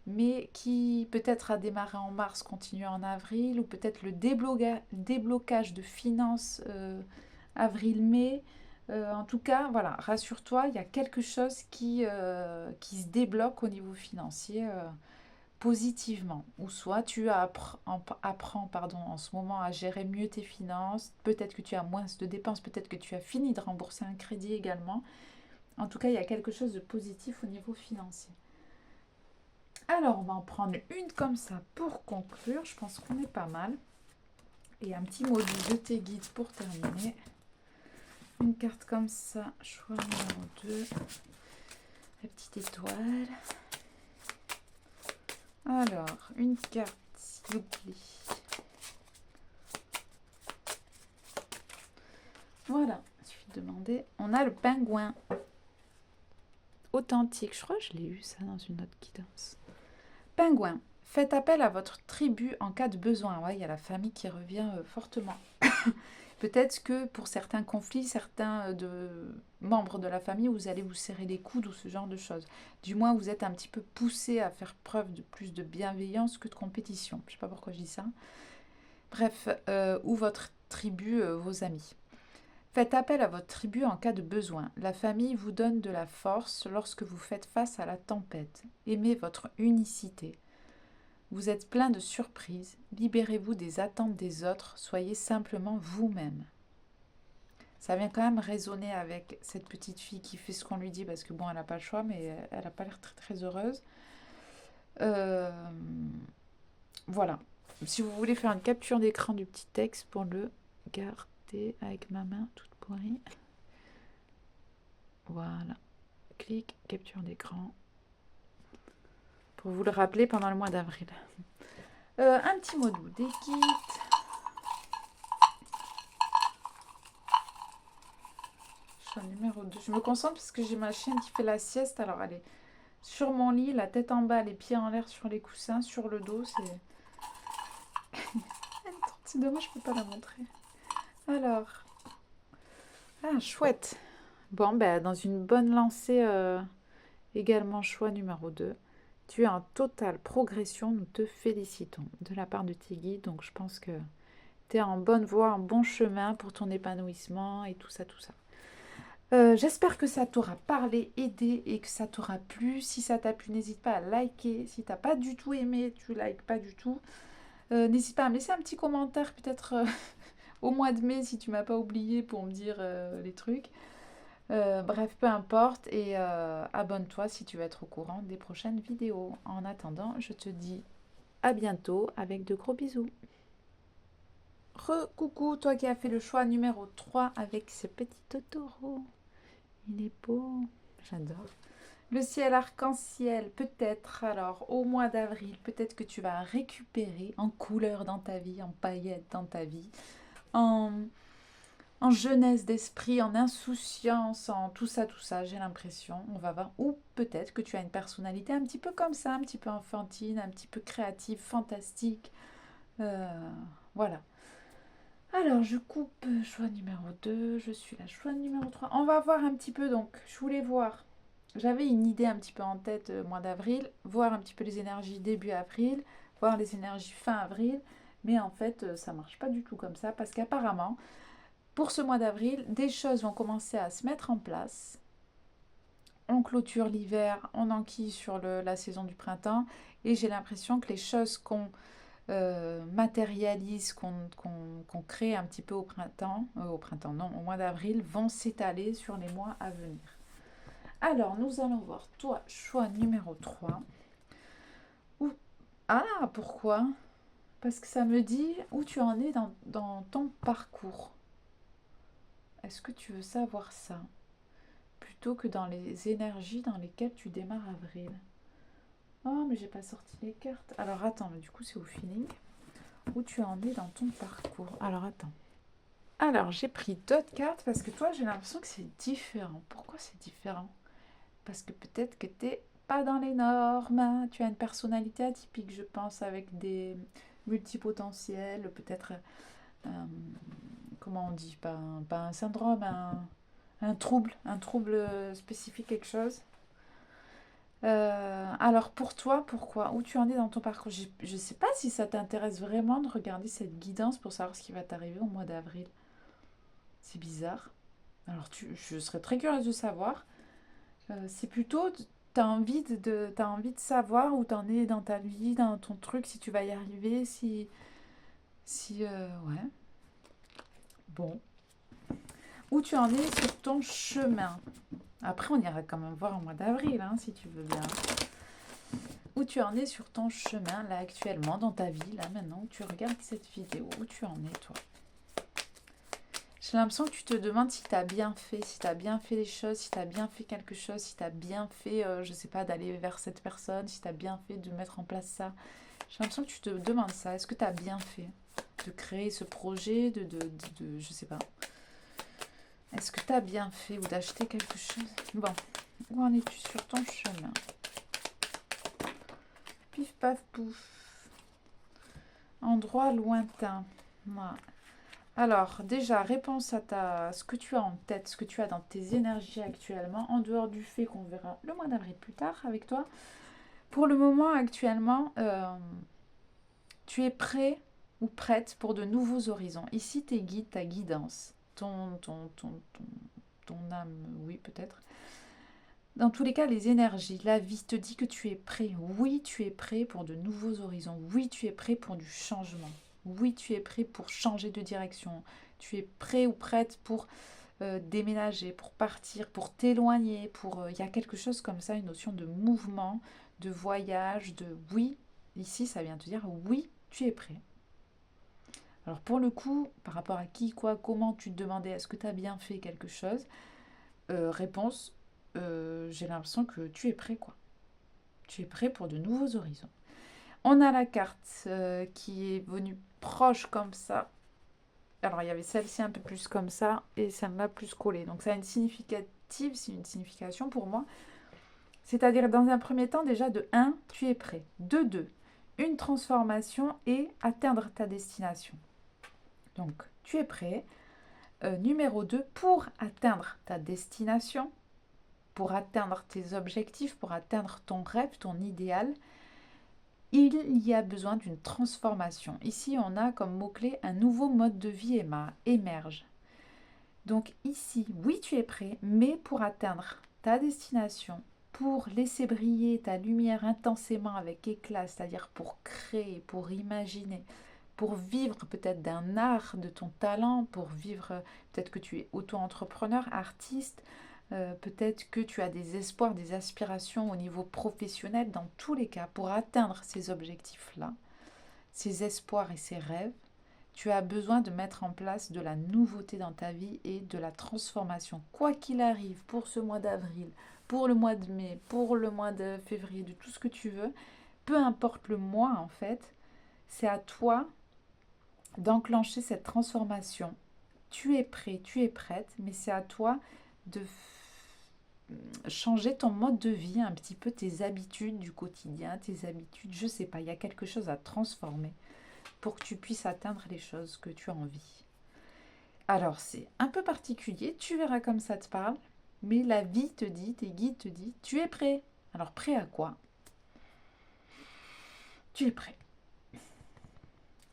mais qui peut-être a démarré en mars, continue en avril, ou peut-être le déblocage de finances avril-mai. En tout cas, voilà, rassure-toi, il y a quelque chose qui se débloque au niveau financier positivement. Ou soit tu apprends pardon, en ce moment à gérer mieux tes finances, peut-être que tu as moins de dépenses, peut-être que tu as fini de rembourser un crédit également. En tout cas, il y a quelque chose de positif au niveau financier. Alors, on va en prendre une comme ça pour conclure. Je pense qu'on est pas mal. Et un petit module de tes guides pour terminer. Une carte comme ça, choix numéro 2. La petite étoile. Alors, une carte, s'il vous plaît. Voilà, il suffit de demander. On a le pingouin. Authentique. Je crois que je l'ai eu ça dans une autre guidance. Pingouin. Faites appel à votre tribu en cas de besoin. Ouais, il y a la famille qui revient fortement. Peut-être que pour certains conflits, certains membres de la famille, vous allez vous serrer les coudes ou ce genre de choses. Du moins, vous êtes un petit peu poussé à faire preuve de plus de bienveillance que de compétition. Je ne sais pas pourquoi je dis ça. Bref, ou votre tribu, vos amis. Faites appel à votre tribu en cas de besoin. La famille vous donne de la force lorsque vous faites face à la tempête. Aimez votre unicité. Vous êtes plein de surprises. Libérez-vous des attentes des autres. Soyez simplement vous-même. Ça vient quand même résonner avec cette petite fille qui fait ce qu'on lui dit parce que bon, elle n'a pas le choix, mais elle n'a pas l'air très très heureuse. Voilà. Si vous voulez faire une capture d'écran du petit texte pour le garder avec ma main toute pourrie. Voilà. Clic, capture d'écran. Pour vous le rappeler pendant le mois d'avril. Un petit mot doux, des guides. Choix numéro 2. Je me concentre parce que j'ai ma chienne qui fait la sieste. Alors elle est sur mon lit, la tête en bas, les pieds en l'air sur les coussins, sur le dos. C'est dommage, je ne peux pas la montrer. Alors. Ah, chouette. Bon, ben, dans une bonne lancée, également choix numéro 2. Tu es en totale progression, nous te félicitons de la part de tes guides. Donc je pense que tu es en bonne voie, en bon chemin pour ton épanouissement et tout ça, tout ça. J'espère que ça t'aura parlé, aidé et que ça t'aura plu. Si ça t'a plu, n'hésite pas à liker. Si t'as pas du tout aimé, tu likes pas du tout. N'hésite pas à me laisser un petit commentaire peut-être au mois de mai si tu m'as pas oublié pour me dire les trucs. Bref, peu importe et abonne-toi si tu veux être au courant des prochaines vidéos. En attendant, je te dis à bientôt avec de gros bisous. Coucou, toi qui as fait le choix numéro 3 avec ce petit Totoro. Il est beau, j'adore. Le ciel arc-en-ciel, peut-être alors au mois d'avril, peut-être que tu vas récupérer en couleur dans ta vie, en paillettes dans ta vie, en jeunesse d'esprit, en insouciance, en tout ça, j'ai l'impression, on va voir. Ou peut-être que tu as une personnalité un petit peu comme ça, un petit peu enfantine, un petit peu créative, fantastique. Voilà. Alors, je coupe choix numéro 2, je suis la choix numéro 3. On va voir un petit peu, donc, je voulais voir. J'avais une idée un petit peu en tête mois d'avril, voir un petit peu les énergies début avril, voir les énergies fin avril, mais en fait, ça marche pas du tout comme ça, parce qu'apparemment, pour ce mois d'avril, des choses vont commencer à se mettre en place. on clôture l'hiver, on enquille sur la saison du printemps. Et j'ai l'impression que les choses qu'on matérialise, qu'on crée un petit peu au printemps non, au mois d'avril, vont s'étaler sur les mois à venir. Alors, nous allons voir, toi, choix numéro 3. Ah, pourquoi? Parce que ça me dit où tu en es dans ton parcours. Est-ce que tu veux savoir ça? Plutôt que dans les énergies dans lesquelles tu démarres avril. Oh, mais j'ai pas sorti les cartes. Alors, attends, mais du coup, c'est au feeling. Où tu en es dans ton parcours. Alors, attends. Alors, j'ai pris d'autres cartes parce que toi, j'ai l'impression que c'est différent. Pourquoi c'est différent? Parce que peut-être que tu n'es pas dans les normes. Tu as une personnalité atypique, je pense, avec des multipotentiels. Peut-être, comment on dit, pas un syndrome, un trouble spécifique, quelque chose. Alors pour toi, pourquoi? Où tu en es dans ton parcours? Je ne sais pas si ça t'intéresse vraiment de regarder cette guidance pour savoir ce qui va t'arriver au mois d'avril. C'est bizarre. Alors je serais très curieuse de savoir. C'est plutôt, t'as envie de savoir où t'en es dans ta vie, dans ton truc, si tu vas y arriver, ouais. Bon. Où tu en es sur ton chemin. Après, on ira quand même voir au mois d'avril, hein, si tu veux bien. Où tu en es sur ton chemin, là, actuellement, dans ta vie, là, maintenant, où tu regardes cette vidéo. Où tu en es, toi? J'ai l'impression que tu te demandes si tu as bien fait, si tu as bien fait les choses, si tu as bien fait quelque chose, si tu as bien fait, je sais pas, d'aller vers cette personne, si tu as bien fait de mettre en place ça. J'ai l'impression que tu te demandes ça. Est-ce que tu as bien fait de créer ce projet, je sais pas. Est-ce que tu as bien fait ou d'acheter quelque chose? Bon, où en es-tu sur ton chemin? Pif, paf, pouf. Endroit lointain. Voilà. Alors, déjà, réponse à ce que tu as en tête, ce que tu as dans tes énergies actuellement, en dehors du fait qu'on verra le mois d'avril plus tard avec toi. Pour le moment, actuellement, tu es prêt ou prête pour de nouveaux horizons. Ici, tes guides, ta guidance, ton âme, oui, peut-être. Dans tous les cas, les énergies, la vie te dit que tu es prêt. Oui, tu es prêt pour de nouveaux horizons. Oui, tu es prêt pour du changement. Oui, tu es prêt pour changer de direction. Tu es prêt ou prête pour déménager, pour partir, pour t'éloigner. Il y a quelque chose comme ça, une notion de mouvement, de voyage, de oui. Ici, ça vient te dire oui, tu es prêt. Alors pour le coup, par rapport à qui, quoi, comment tu te demandais, est-ce que tu as bien fait quelque chose? Réponse, j'ai l'impression que tu es prêt, quoi. Tu es prêt pour de nouveaux horizons. On a la carte qui est venue proche comme ça. Alors, il y avait celle-ci un peu plus comme ça et celle-là plus collée. Donc, ça a une significative, c'est une signification pour moi. C'est-à-dire, dans un premier temps, déjà, de 1, tu es prêt. De 2, une transformation et atteindre ta destination. Donc, tu es prêt. Numéro 2, pour atteindre ta destination, pour atteindre tes objectifs, pour atteindre ton rêve, ton idéal, il y a besoin d'une transformation. Ici, on a comme mot-clé un nouveau mode de vie émerge. Donc ici, oui, tu es prêt, mais pour atteindre ta destination, pour laisser briller ta lumière intensément avec éclat, c'est-à-dire pour créer, pour imaginer, pour vivre peut-être d'un art, de ton talent, pour vivre, peut-être que tu es auto-entrepreneur, artiste, peut-être que tu as des espoirs, des aspirations au niveau professionnel, dans tous les cas, pour atteindre ces objectifs-là, ces espoirs et ces rêves, tu as besoin de mettre en place de la nouveauté dans ta vie et de la transformation. Quoi qu'il arrive pour ce mois d'avril, pour le mois de mai, pour le mois de février, de tout ce que tu veux, peu importe le mois en fait, c'est à toi d'enclencher cette transformation. Tu es prêt, tu es prête, mais c'est à toi de changer ton mode de vie, un petit peu tes habitudes du quotidien, tes habitudes, je sais pas, il y a quelque chose à transformer pour que tu puisses atteindre les choses que tu as envie. Alors c'est un peu particulier, tu verras comme ça te parle, mais la vie te dit, tes guides te disent, tu es prêt. Alors prêt à quoi? Tu es prêt.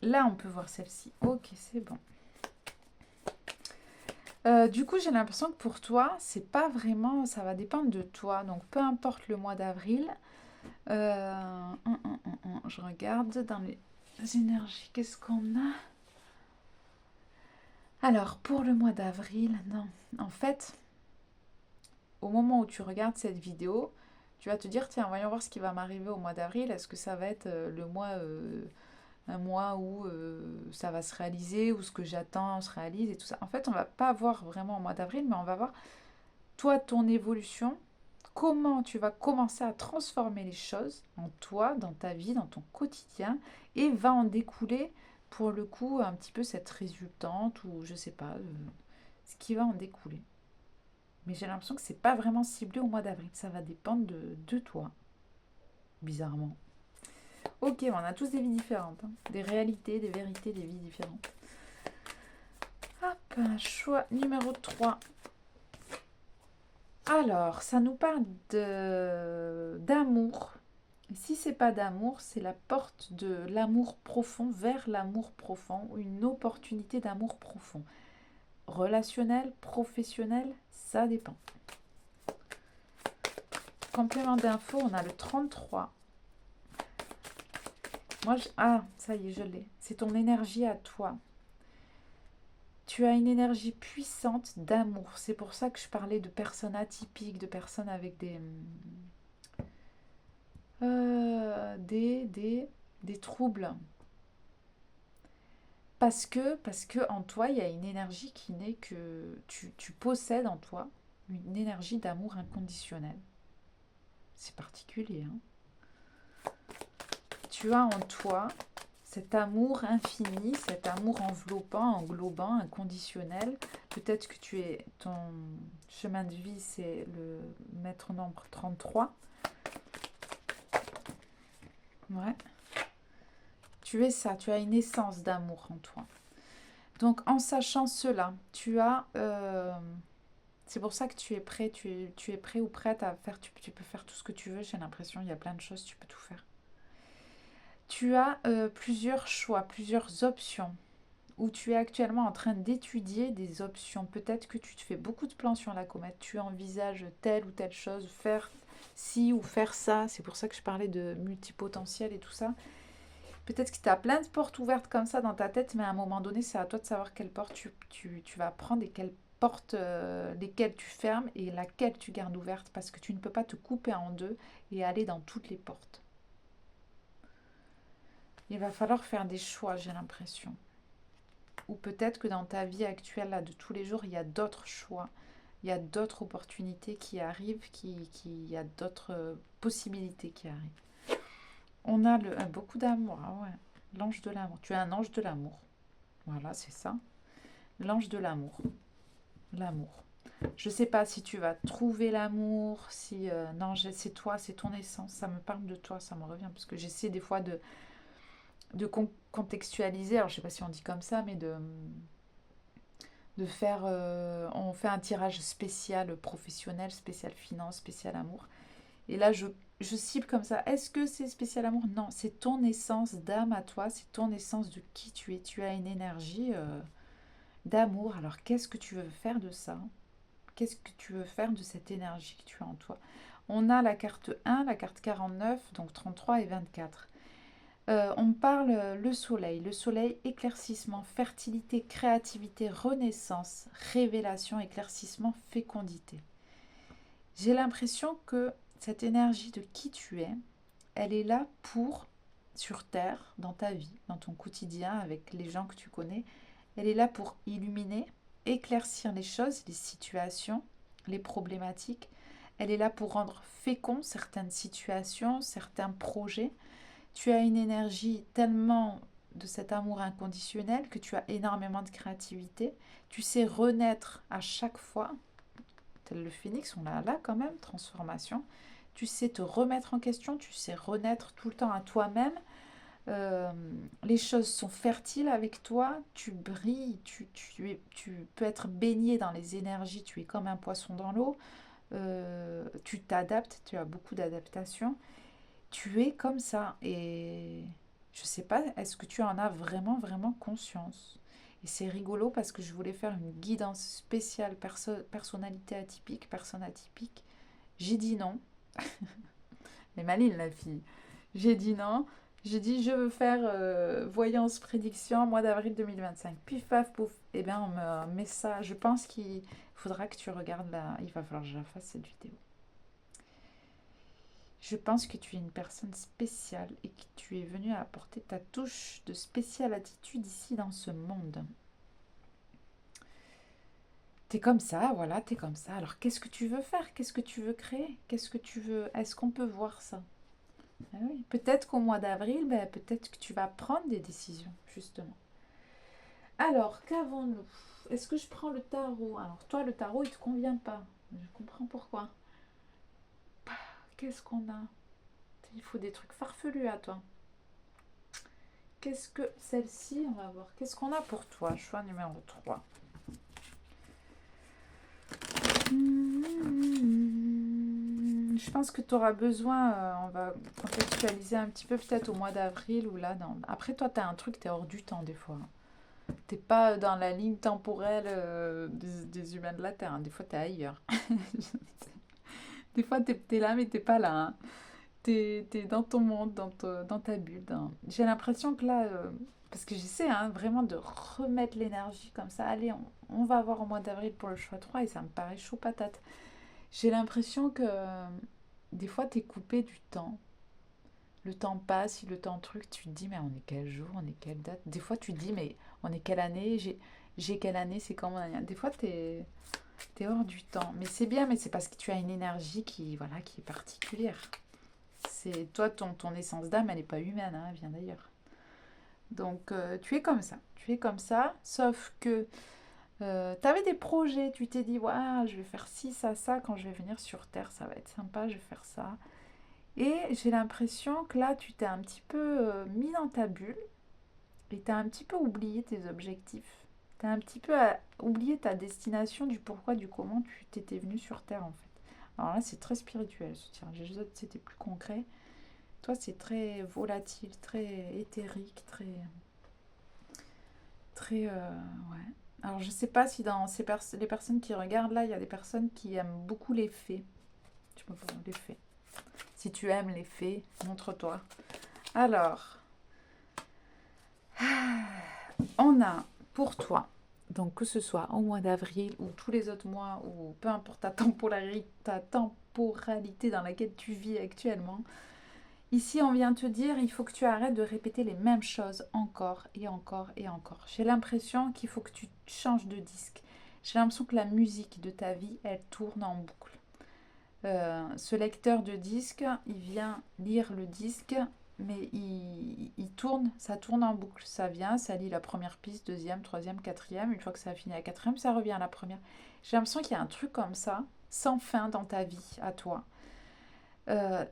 Là on peut voir celle-ci. Ok, c'est bon. Du coup, j'ai l'impression que pour toi, c'est pas vraiment, ça va dépendre de toi. Donc, peu importe le mois d'avril, je regarde dans les énergies, qu'est-ce qu'on a? Alors, pour le mois d'avril, non. En fait, au moment où tu regardes cette vidéo, tu vas te dire, tiens, voyons voir ce qui va m'arriver au mois d'avril. Est-ce que ça va être le mois, un mois où ça va se réaliser, où ce que j'attends se réalise et tout ça. En fait, on va pas voir vraiment au mois d'avril, mais on va voir, toi, ton évolution, comment tu vas commencer à transformer les choses en toi, dans ta vie, dans ton quotidien, et va en découler, pour le coup, un petit peu cette résultante, ou je sais pas, ce qui va en découler. Mais j'ai l'impression que c'est pas vraiment ciblé au mois d'avril. Ça va dépendre de toi, bizarrement. Ok, on a tous des vies différentes. Hein. Des réalités, des vérités, des vies différentes. Hop, choix numéro 3. Alors, ça nous parle d'amour. Si c'est pas d'amour, c'est la porte de l'amour profond vers l'amour profond, ou une opportunité d'amour profond. Relationnel, professionnel, ça dépend. Complément d'info, on a le 33. Ah, ça y est, je l'ai. C'est ton énergie à toi. Tu as une énergie puissante d'amour. C'est pour ça que je parlais de personnes atypiques, de personnes avec des troubles. Parce que en toi, il y a une énergie qui naît que tu possèdes en toi, une énergie d'amour inconditionnel. C'est particulier, hein. Tu as en toi cet amour infini, cet amour enveloppant, englobant, inconditionnel. Peut-être que ton chemin de vie, c'est le maître nombre 33. Ouais. Tu es ça, tu as une essence d'amour en toi. Donc en sachant cela, c'est pour ça que tu es prêt, tu es prêt ou prête à faire, tu peux faire tout ce que tu veux, j'ai l'impression, il y a plein de choses, tu peux tout faire. Tu as plusieurs choix, plusieurs options, où tu es actuellement en train d'étudier des options. Peut-être que tu te fais beaucoup de plans sur la comète, tu envisages telle ou telle chose, faire ci ou faire ça. C'est pour ça que je parlais de multipotentiel et tout ça. Peut-être que tu as plein de portes ouvertes comme ça dans ta tête, mais à un moment donné, c'est à toi de savoir quelle porte tu vas prendre et quelle porte, lesquelles tu fermes et laquelle tu gardes ouverte, parce que tu ne peux pas te couper en deux et aller dans toutes les portes. Il va falloir faire des choix, j'ai l'impression. Ou peut-être que dans ta vie actuelle, là, de tous les jours, il y a d'autres choix, il y a d'autres opportunités qui arrivent, il y a d'autres possibilités qui arrivent. On a beaucoup d'amour, ah ouais, l'ange de l'amour. Tu es un ange de l'amour. Voilà, c'est ça. L'ange de l'amour. L'amour. Je ne sais pas si tu vas trouver l'amour, si... non, c'est toi, c'est ton essence. Ça me parle de toi, ça me revient. Parce que j'essaie des fois de contextualiser. Alors, je ne sais pas si on dit comme ça, mais de faire... on fait un tirage spécial professionnel, spécial finance, spécial amour. Et là, je cible comme ça. Est-ce que c'est spécial amour? Non, c'est ton essence d'âme à toi. C'est ton essence de qui tu es. Tu as une énergie d'amour. Alors, qu'est-ce que tu veux faire de ça? Qu'est-ce que tu veux faire de cette énergie que tu as en toi? On a la carte 1, la carte 49, donc 33 et 24. On parle le soleil, éclaircissement, fertilité, créativité, renaissance, révélation, éclaircissement, fécondité. J'ai l'impression que cette énergie de qui tu es, elle est là pour, sur Terre, dans ta vie, dans ton quotidien, avec les gens que tu connais, elle est là pour illuminer, éclaircir les choses, les situations, les problématiques. Elle est là pour rendre fécond certaines situations, certains projets. Tu as une énergie tellement de cet amour inconditionnel que tu as énormément de créativité. Tu sais renaître à chaque fois, tel le phénix, on a là quand même, transformation. Tu sais te remettre en question, tu sais renaître tout le temps à toi-même. Les choses sont fertiles avec toi, tu brilles, tu peux être baigné dans les énergies, tu es comme un poisson dans l'eau, tu t'adaptes, tu as beaucoup d'adaptation, tu es comme ça et je sais pas, est-ce que tu en as vraiment, vraiment conscience? Et c'est rigolo parce que je voulais faire une guidance spéciale personnalité atypique, personne atypique. J'ai dit non. Elle est maligne la fille. J'ai dit non. J'ai dit je veux faire voyance prédiction mois d'avril 2025. Puis paf pouf. Eh bien on me met ça. Je pense qu'il faudra que tu regardes là. Il va falloir que je la fasse cette vidéo. Je pense que tu es une personne spéciale et que tu es venue apporter ta touche de spéciale attitude ici dans ce monde. T'es comme ça, voilà, t'es comme ça. Alors qu'est-ce que tu veux faire? Qu'est-ce que tu veux créer? Qu'est-ce que tu veux? Est-ce qu'on peut voir ça? Ah oui. Peut-être qu'au mois d'avril, ben, peut-être que tu vas prendre des décisions, justement. Alors, qu'avons-nous? Est-ce que je prends le tarot? Alors toi, le tarot, il te convient pas. Je comprends pourquoi. Qu'est-ce qu'on a? Il faut des trucs farfelus à toi. Qu'est-ce que celle-ci, on va voir. Qu'est-ce qu'on a pour toi? Choix numéro 3. Je pense que tu auras besoin, on va contextualiser un petit peu peut-être au mois d'avril ou là. Après, toi, tu as un truc, tu es hors du temps des fois. T'es pas dans la ligne temporelle des humains de la Terre. Hein. Des fois, tu es ailleurs. Des fois, tu es là, mais tu pas là. Hein. Tu es dans ton monde, dans ta bulle. J'ai l'impression que là, parce que j'essaie vraiment de remettre l'énergie comme ça. Allez, on va voir au mois d'avril pour le choix 3 et ça me paraît chaud patate. J'ai l'impression que des fois, tu es coupé du temps. Le temps passe, le temps truc, tu te dis, mais on est quel jour, on est quelle date? Des fois, tu te dis, mais on est quelle année? J'ai quelle année? C'est quand? Des fois, tu es hors du temps. Mais c'est bien, mais c'est parce que tu as une énergie qui est particulière. C'est toi, ton essence d'âme, elle n'est pas humaine, hein, elle vient d'ailleurs. Donc, tu es comme ça. Tu es comme ça, sauf que tu avais des projets, tu t'es dit, ouais, je vais faire ci, ça, quand je vais venir sur Terre, ça va être sympa, je vais faire ça. Et j'ai l'impression que là, tu t'es un petit peu mis dans ta bulle et tu as un petit peu oublié tes objectifs. Tu as un petit peu oublié ta destination, du pourquoi, du comment tu t'étais venu sur Terre, en fait. Alors là, c'est très spirituel, ce tirage. Les autres, c'était plus concret. Toi, c'est très volatile, très éthérique, très ouais. Alors, je sais pas si dans les personnes qui regardent là, il y a des personnes qui aiment beaucoup les fées. Tu peux voir les fées. Si tu aimes les fées, montre-toi. Alors, on a pour toi, donc que ce soit au mois d'avril ou tous les autres mois, ou peu importe ta temporalité dans laquelle tu vis actuellement, ici on vient te dire, il faut que tu arrêtes de répéter les mêmes choses encore et encore et encore. J'ai l'impression qu'il faut que tu changes de disque. J'ai l'impression que la musique de ta vie, elle tourne en boucle. Ce lecteur de disque, il vient lire le disque, mais il tourne, ça tourne en boucle. Ça vient, ça lit la première piste, deuxième, troisième, quatrième. Une fois que ça a fini la quatrième, ça revient à la première. J'ai l'impression qu'il y a un truc comme ça, sans fin dans ta vie, à toi.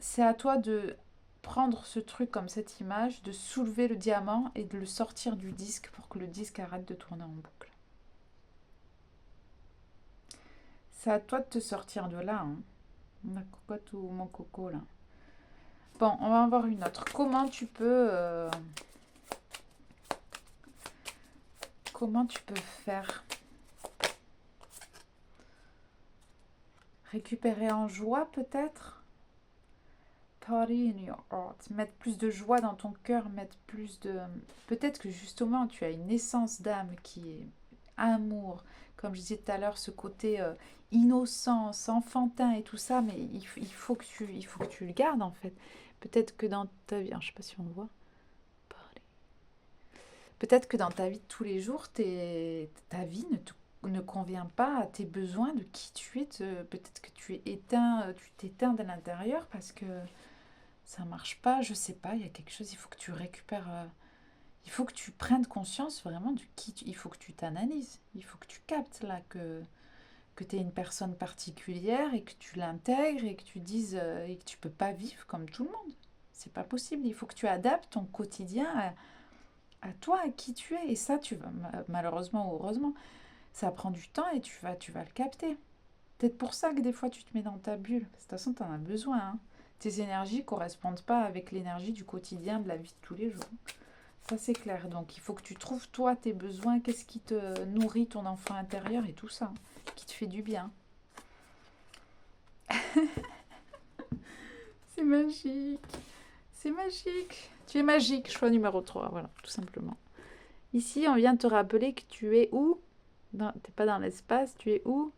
C'est à toi de prendre ce truc comme cette image, de soulever le diamant et de le sortir du disque pour que le disque arrête de tourner en boucle. C'est à toi de te sortir de là, hein. Ma cocotte ou mon coco là. Bon, on va en voir une autre. Comment tu peux faire récupérer en joie peut-être? Party in your heart. Mettre plus de joie dans ton cœur, mettre plus de... Peut-être que justement tu as une essence d'âme qui est amour, comme je disais tout à l'heure, ce côté innocence, enfantin et tout ça, mais il faut que tu le gardes en fait. Peut-être que dans ta vie, alors, je sais pas si on le voit, peut-être que dans ta vie de tous les jours, ta vie ne convient pas à tes besoins de qui tu es. Peut-être que tu t'éteins de l'intérieur parce que ça marche pas, je sais pas, il y a quelque chose, il faut que tu récupères, il faut que tu prennes conscience vraiment de il faut que tu t'analyses, il faut que tu captes là que tu es une personne particulière et que tu l'intègres et que tu dises et que tu peux pas vivre comme tout le monde. C'est pas possible, il faut que tu adaptes ton quotidien à toi, à qui tu es. Et ça, tu vas, malheureusement ou heureusement, ça prend du temps et tu vas le capter. Peut-être pour ça que des fois tu te mets dans ta bulle. De toute façon, tu en as besoin. Hein. Tes énergies ne correspondent pas avec l'énergie du quotidien, de la vie de tous les jours. Ça, c'est clair. Donc, il faut que tu trouves, toi, tes besoins, qu'est-ce qui te nourrit ton enfant intérieur et tout ça, qui te fait du bien. C'est magique. C'est magique. Tu es magique, choix numéro 3, voilà, tout simplement. Ici, on vient te rappeler que tu es où? T'es pas dans l'espace, tu es où?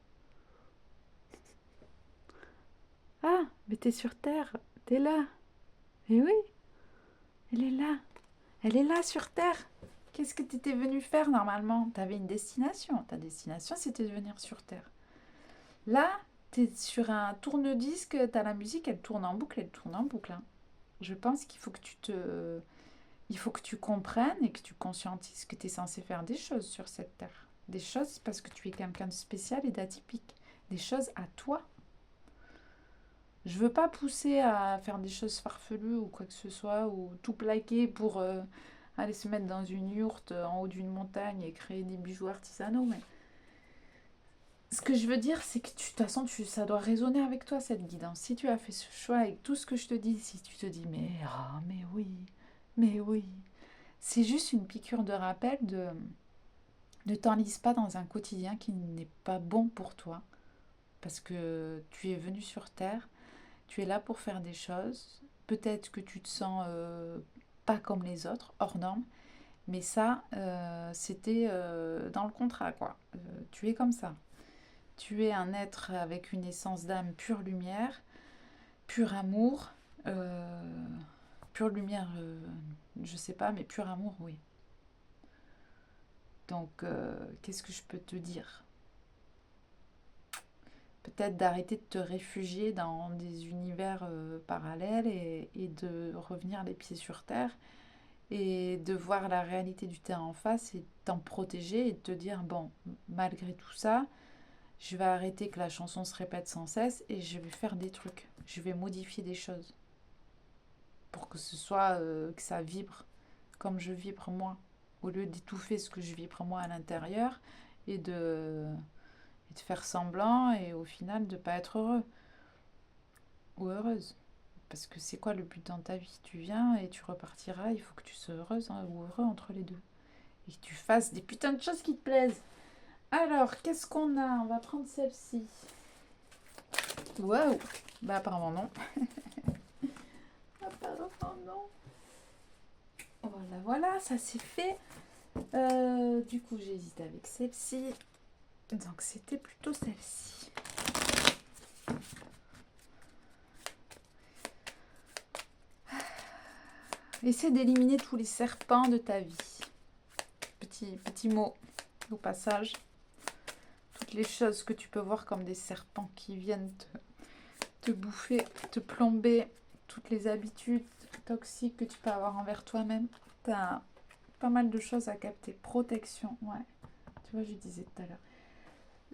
Ah, mais t'es sur Terre, t'es là. Eh oui, elle est là. Elle est là sur Terre. Qu'est-ce que tu étais venu faire normalement? Tu avais une destination. Ta destination, c'était de venir sur Terre. Là, tu es sur un tourne-disque, tu as la musique, elle tourne en boucle, elle tourne en boucle, hein. Je pense qu'il faut que il faut que tu comprennes et que tu conscientises que tu es censé faire des choses sur cette Terre. Des choses parce que tu es quelqu'un de spécial et d'atypique. Des choses à toi. Je veux pas pousser à faire des choses farfelues ou quoi que ce soit, ou tout plaquer pour aller se mettre dans une yourte en haut d'une montagne et créer des bijoux artisanaux. Mais ce que je veux dire, c'est que de toute façon, ça doit résonner avec toi, cette guidance. Si tu as fait ce choix avec tout ce que je te dis, si tu te dis, mais oui, c'est juste une piqûre de rappel de ne t'enlise pas dans un quotidien qui n'est pas bon pour toi. Parce que tu es venu sur Terre. Tu es là pour faire des choses. Peut-être que tu te sens pas comme les autres, hors norme. Mais ça, c'était dans le contrat, quoi. Tu es comme ça. Tu es un être avec une essence d'âme pure lumière, pur amour. Pure lumière, je sais pas, mais pur amour, oui. Donc, qu'est-ce que je peux te dire? Peut-être d'arrêter de te réfugier dans des univers parallèles et de revenir les pieds sur terre et de voir la réalité du terrain en face et t'en protéger et de te dire, bon, malgré tout ça, je vais arrêter que la chanson se répète sans cesse et je vais faire des trucs. Je vais modifier des choses pour que ce soit, que ça vibre comme je vibre moi, au lieu d'étouffer ce que je vibre moi à l'intérieur et de faire semblant et au final de ne pas être heureux ou heureuse. Parce que c'est quoi le but dans ta vie? Tu viens et tu repartiras, il faut que tu sois heureuse hein, ou heureux entre les deux. Et que tu fasses des putains de choses qui te plaisent. Alors, qu'est-ce qu'on a? On va prendre celle-ci. Waouh! Bah apparemment non. Apparemment non. Voilà, voilà, ça c'est fait. Du coup, j'hésite avec celle-ci. Donc, c'était plutôt celle-ci. Essaie d'éliminer tous les serpents de ta vie. Petit mot au passage. Toutes les choses que tu peux voir comme des serpents qui viennent te bouffer, te plomber. Toutes les habitudes toxiques que tu peux avoir envers toi-même. Tu as pas mal de choses à capter. Protection, ouais. Tu vois, je disais tout à l'heure.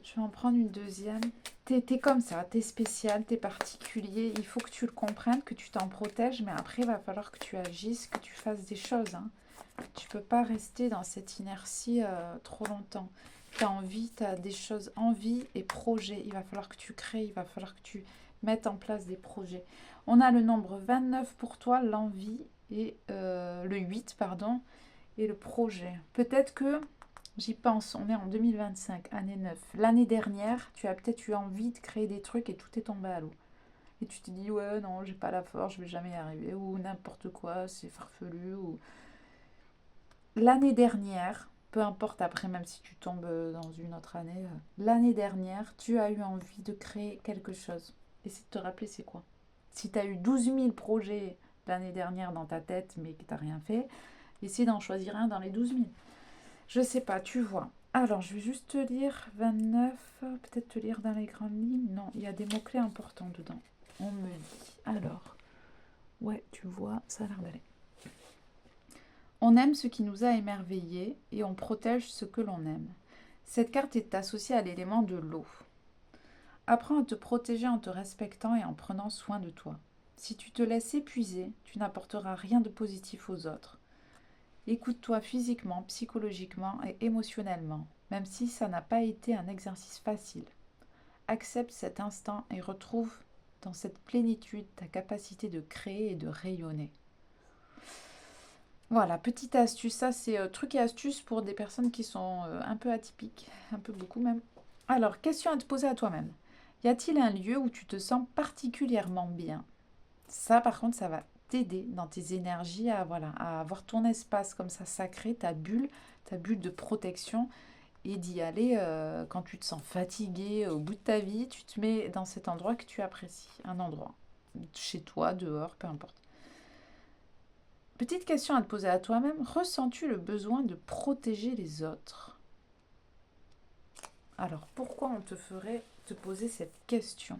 Je vais en prendre une deuxième. T'es comme ça, t'es spécial, t'es particulier. Il faut que tu le comprennes, que tu t'en protèges, mais après, il va falloir que tu agisses, que tu fasses des choses. Hein. Tu peux pas rester dans cette inertie trop longtemps. Tu as envie, tu as des choses, envie et projets. Il va falloir que tu crées, il va falloir que tu mettes en place des projets. On a le nombre 29 pour toi, l'envie, et le 8, pardon, et le projet. Peut-être que j'y pense, on est en 2025, année 9. L'année dernière, tu as peut-être eu envie de créer des trucs et tout est tombé à l'eau. Et tu te dis, ouais, non, j'ai pas la force, je vais jamais y arriver, ou n'importe quoi, c'est farfelu. Ou... L'année dernière, peu importe après, même si tu tombes dans une autre année, l'année dernière, tu as eu envie de créer quelque chose. Essaie de te rappeler c'est quoi. Si tu as eu 12 000 projets l'année dernière dans ta tête, mais que tu n'as rien fait, essaie d'en choisir un dans les 12 000. Je sais pas, tu vois. Alors, je vais juste te lire 29, peut-être te lire dans les grandes lignes. Non, il y a des mots-clés importants dedans. On me dit. Alors, ouais, tu vois, ça a l'air d'aller. On aime ce qui nous a émerveillés et on protège ce que l'on aime. Cette carte est associée à l'élément de l'eau. Apprends à te protéger en te respectant et en prenant soin de toi. Si tu te laisses épuiser, tu n'apporteras rien de positif aux autres. Écoute-toi physiquement, psychologiquement et émotionnellement, même si ça n'a pas été un exercice facile. Accepte cet instant et retrouve dans cette plénitude ta capacité de créer et de rayonner. Voilà, petite astuce. Ça, c'est truc et astuce pour des personnes qui sont un peu atypiques, un peu beaucoup même. Alors, question à te poser à toi-même. Y a-t-il un lieu où tu te sens particulièrement bien? Ça, par contre, ça va t'aider dans tes énergies à, voilà, à avoir ton espace comme ça sacré, ta bulle de protection, et d'y aller quand tu te sens fatigué au bout de ta vie, tu te mets dans cet endroit que tu apprécies, un endroit, chez toi, dehors, peu importe. Petite question à te poser à toi-même, ressens-tu le besoin de protéger les autres? Alors, pourquoi on te ferait te poser cette question?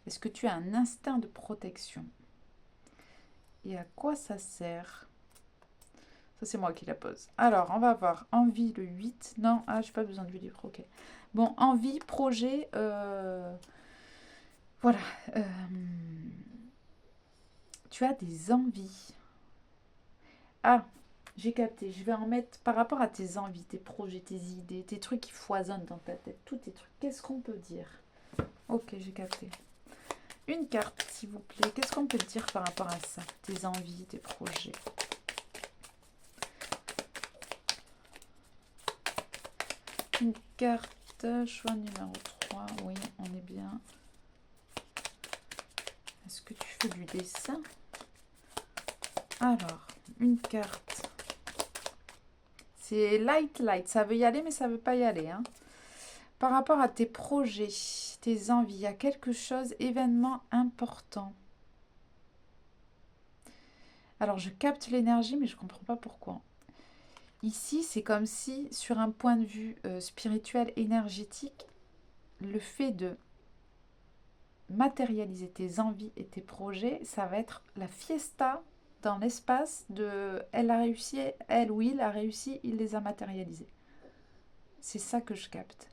Est-ce que tu as un instinct de protection? Et à quoi ça sert? Ça, c'est moi qui la pose. Alors, on va voir. Envie, le 8. Non, ah, j'ai pas besoin du livre. Ok. Bon, envie, projet. Voilà. euh, tu as des envies. Ah, j'ai capté. Je vais en mettre par rapport à tes envies, tes projets, tes idées, tes trucs qui foisonnent dans ta tête. Tous tes trucs. Qu'est-ce qu'on peut dire? Ok, j'ai capté. Une carte, s'il vous plaît. Qu'est-ce qu'on peut dire par rapport à ça? Tes envies, tes projets. Une carte, choix numéro 3. Oui, on est bien. Est-ce que tu fais du dessin? Alors, une carte. C'est light, light. Ça veut y aller, mais ça veut pas y aller. Hein. Par rapport à tes projets, tes envies, il y a quelque chose, événement important. Alors, je capte l'énergie, mais je ne comprends pas pourquoi. Ici, c'est comme si, sur un point de vue spirituel, énergétique, le fait de matérialiser tes envies et tes projets, ça va être la fiesta dans l'espace de elle a réussi, elle ou il a réussi, il les a matérialisés. C'est ça que je capte.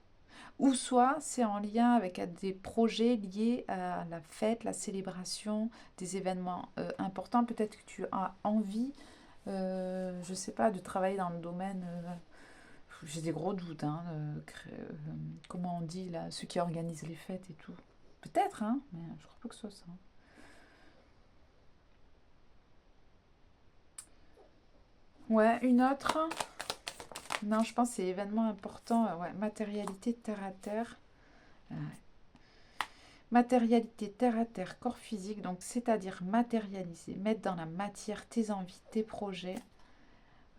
Ou soit c'est en lien avec des projets liés à la fête, la célébration, des événements importants. Peut-être que tu as envie, je ne sais pas, de travailler dans le domaine. J'ai des gros doutes, hein, comment on dit là, ceux qui organisent les fêtes et tout. Peut-être, hein, mais je crois pas que ce soit ça. Ouais, une autre. Non, je pense que c'est événement important. Ouais, matérialité terre à terre. Matérialité terre à terre, corps physique, donc c'est-à-dire matérialiser, mettre dans la matière tes envies, tes projets.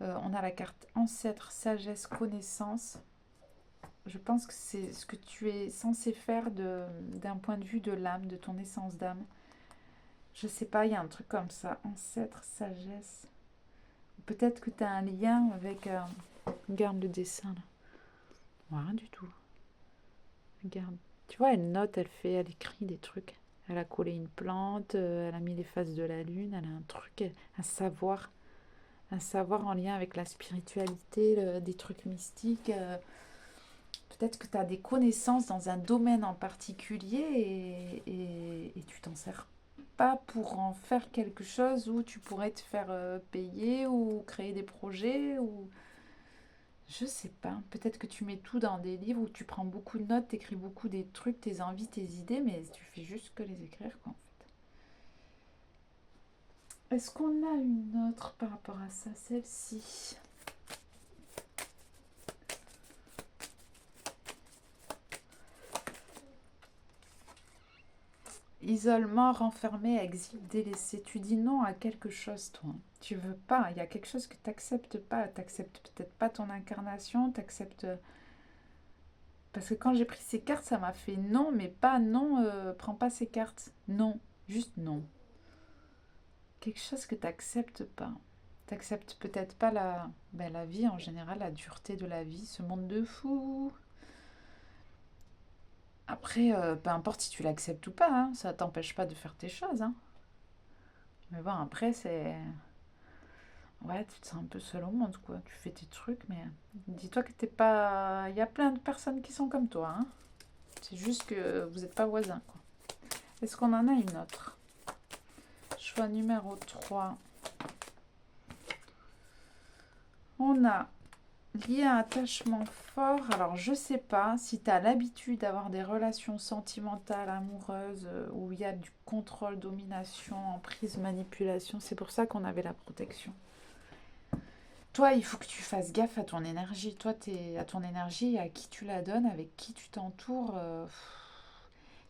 On a la carte ancêtre, sagesse, connaissance. Je pense que c'est ce que tu es censé faire d'un point de vue de l'âme, de ton essence d'âme. Je sais pas, il y a un truc comme ça. Ancêtre, sagesse. Peut-être que tu as un lien avec... regarde le dessin là. Ouais, rien du tout. Regarde. Tu vois, elle note, elle écrit des trucs. Elle a collé une plante, elle a mis les phases de la lune, elle a un truc, un savoir en lien avec la spiritualité, des trucs mystiques. Peut-être que tu as des connaissances dans un domaine en particulier et tu t'en sers pas pour en faire quelque chose où tu pourrais te faire payer ou créer des projets ou je sais pas. Peut-être que tu mets tout dans des livres où tu prends beaucoup de notes, t'écris beaucoup des trucs, tes envies, tes idées, mais tu fais juste que les écrire quoi. Est-ce qu'on a une autre par rapport à ça, celle-ci? Isolement, renfermé, exil, délaissé. Tu dis non à quelque chose, toi. Tu veux pas. Il y a quelque chose que tu n'acceptes pas. Tu n'acceptes peut-être pas ton incarnation. Tu acceptes. Parce que quand j'ai pris ces cartes, ça m'a fait non, mais pas non, prends pas ces cartes. Non, juste non. Quelque chose que tu n'acceptes pas. Tu n'acceptes peut-être pas la vie en général, la dureté de la vie, ce monde de fou. Après, peu importe si tu l'acceptes ou pas, hein, ça t'empêche pas de faire tes choses. Hein. Mais bon, après, c'est... Ouais, tu te sens un peu seul au monde, quoi. Tu fais tes trucs, mais dis-toi que t'es pas... Il y a plein de personnes qui sont comme toi, hein. C'est juste que vous n'êtes pas voisins, quoi. Est-ce qu'on en a une autre? Choix numéro 3. On a lien attachement fort. Alors, je sais pas si tu as l'habitude d'avoir des relations sentimentales, amoureuses, où il y a du contrôle, domination, emprise, manipulation. C'est pour ça qu'on avait la protection. toi, il faut que tu fasses gaffe à ton énergie. Toi, à ton énergie, à qui tu la donnes, avec qui tu t'entoures.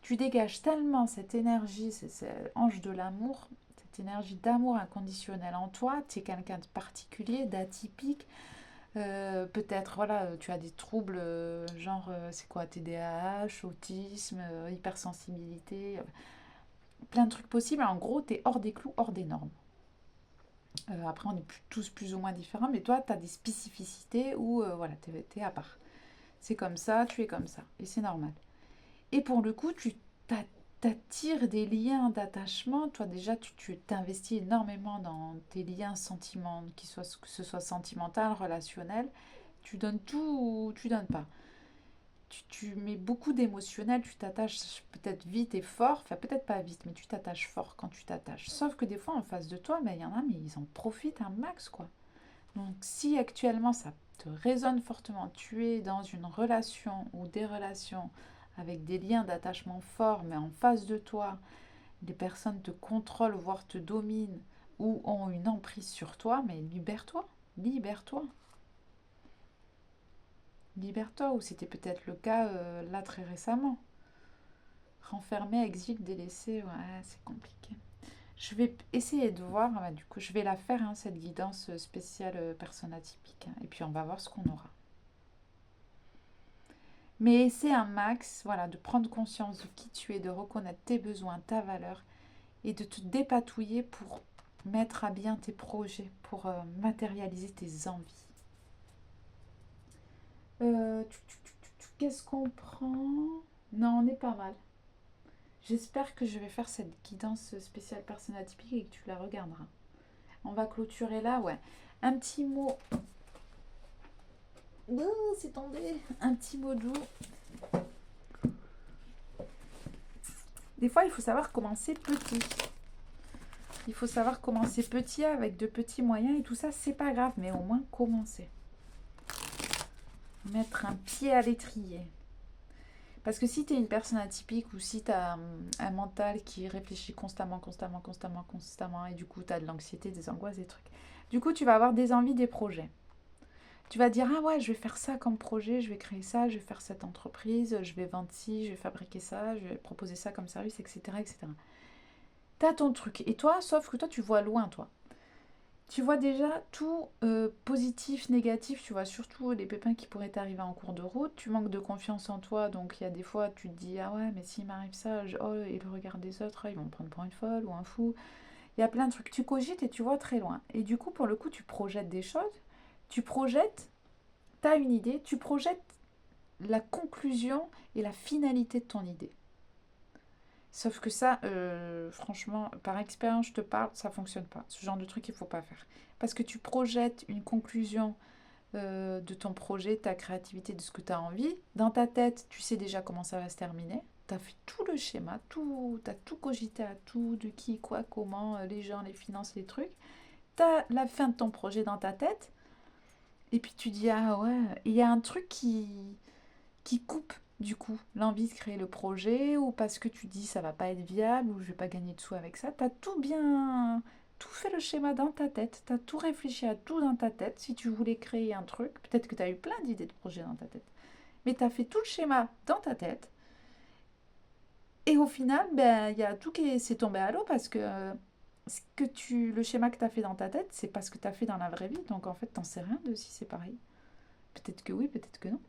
Tu dégages tellement cette énergie, c'est ange de l'amour, cette énergie d'amour inconditionnel en toi. Tu es quelqu'un de particulier, d'atypique. Peut-être, voilà, tu as des troubles, genre, c'est quoi, TDAH, autisme, hypersensibilité, plein de trucs possibles. En gros, tu es hors des clous, hors des normes. Après, on est tous plus ou moins différents, mais toi, tu as des spécificités où, voilà, tu es à part. C'est comme ça, tu es comme ça, et c'est normal. Et pour le coup, tu t'attires des liens d'attachement. Toi, déjà, tu t'investis énormément dans tes liens sentiments, que ce soit sentimental, relationnel. Tu donnes tout ou tu donnes pas. Tu mets beaucoup d'émotionnel, tu t'attaches peut-être vite et fort, enfin peut-être pas vite, mais tu t'attaches fort quand tu t'attaches. Sauf que des fois, en face de toi, il y en a, mais ils en profitent un max, quoi. Donc si actuellement ça te résonne fortement, tu es dans une relation ou des relations avec des liens d'attachement forts, mais en face de toi, les personnes te contrôlent, voire te dominent ou ont une emprise sur toi, mais libère-toi, libère-toi. Libère-toi, ou c'était peut-être le cas là très récemment. Renfermé, exil, délaissé, ouais, c'est compliqué. Je vais essayer de voir, du coup, je vais la faire, hein, cette guidance spéciale personne atypique. Et puis on va voir ce qu'on aura. Mais c'est un max, voilà, de prendre conscience de qui tu es, de reconnaître tes besoins, ta valeur et de te dépatouiller pour mettre à bien tes projets, pour matérialiser tes envies. Qu'est-ce qu'on prend? Non, on est pas mal. J'espère que je vais faire cette guidance spéciale personne atypique et que tu la regarderas. On va clôturer là, ouais. Un petit mot. Oh, c'est tombé. Un petit mot doux. Des fois, il faut savoir commencer petit. Il faut savoir commencer petit avec de petits moyens et tout ça, c'est pas grave, mais au moins commencer. Mettre un pied à l'étrier. Parce que si tu es une personne atypique ou si tu as un mental qui réfléchit constamment, et du coup tu as de l'anxiété, des angoisses, des trucs, du coup tu vas avoir des envies, des projets. Tu vas dire, ah ouais, je vais faire ça comme projet, je vais créer ça, je vais faire cette entreprise, je vais vendre ci, je vais fabriquer ça, je vais proposer ça comme service, etc. etc. Tu as ton truc. Et toi, sauf que toi, tu vois loin, toi. Tu vois déjà tout positif, négatif, tu vois surtout les pépins qui pourraient t'arriver en cours de route, tu manques de confiance en toi, donc il y a des fois tu te dis ah ouais mais s'il m'arrive ça, oh et le regard des autres, ils vont me prendre pour une folle ou un fou, il y a plein de trucs, tu cogites et tu vois très loin, et du coup pour le coup tu projettes des choses, tu projettes, tu as une idée, tu projettes la conclusion et la finalité de ton idée. Sauf que ça, franchement, par expérience, je te parle, ça fonctionne pas. Ce genre de truc, il faut pas faire. Parce que tu projettes une conclusion de ton projet, ta créativité, de ce que tu as envie. Dans ta tête, tu sais déjà comment ça va se terminer. Tu as fait tout le schéma, tu as tout cogité à tout, de qui, quoi, comment, les gens, les finances, les trucs. Tu as la fin de ton projet dans ta tête. Et puis tu dis, ah ouais, il y a un truc qui coupe du coup l'envie de créer le projet, ou parce que tu dis ça va pas être viable ou je vais pas gagner de sous avec ça. Tu as tout fait le schéma dans ta tête, tu as tout réfléchi à tout dans ta tête. Si tu voulais créer un truc, peut-être que tu as eu plein d'idées de projets dans ta tête, mais tu as fait tout le schéma dans ta tête, et au final ben il y a tout qui s'est tombé à l'eau parce que le schéma que tu as fait dans ta tête, c'est pas ce que tu as fait dans la vraie vie, donc en fait t'en sais rien de si c'est pareil. Peut-être que oui, peut-être que non.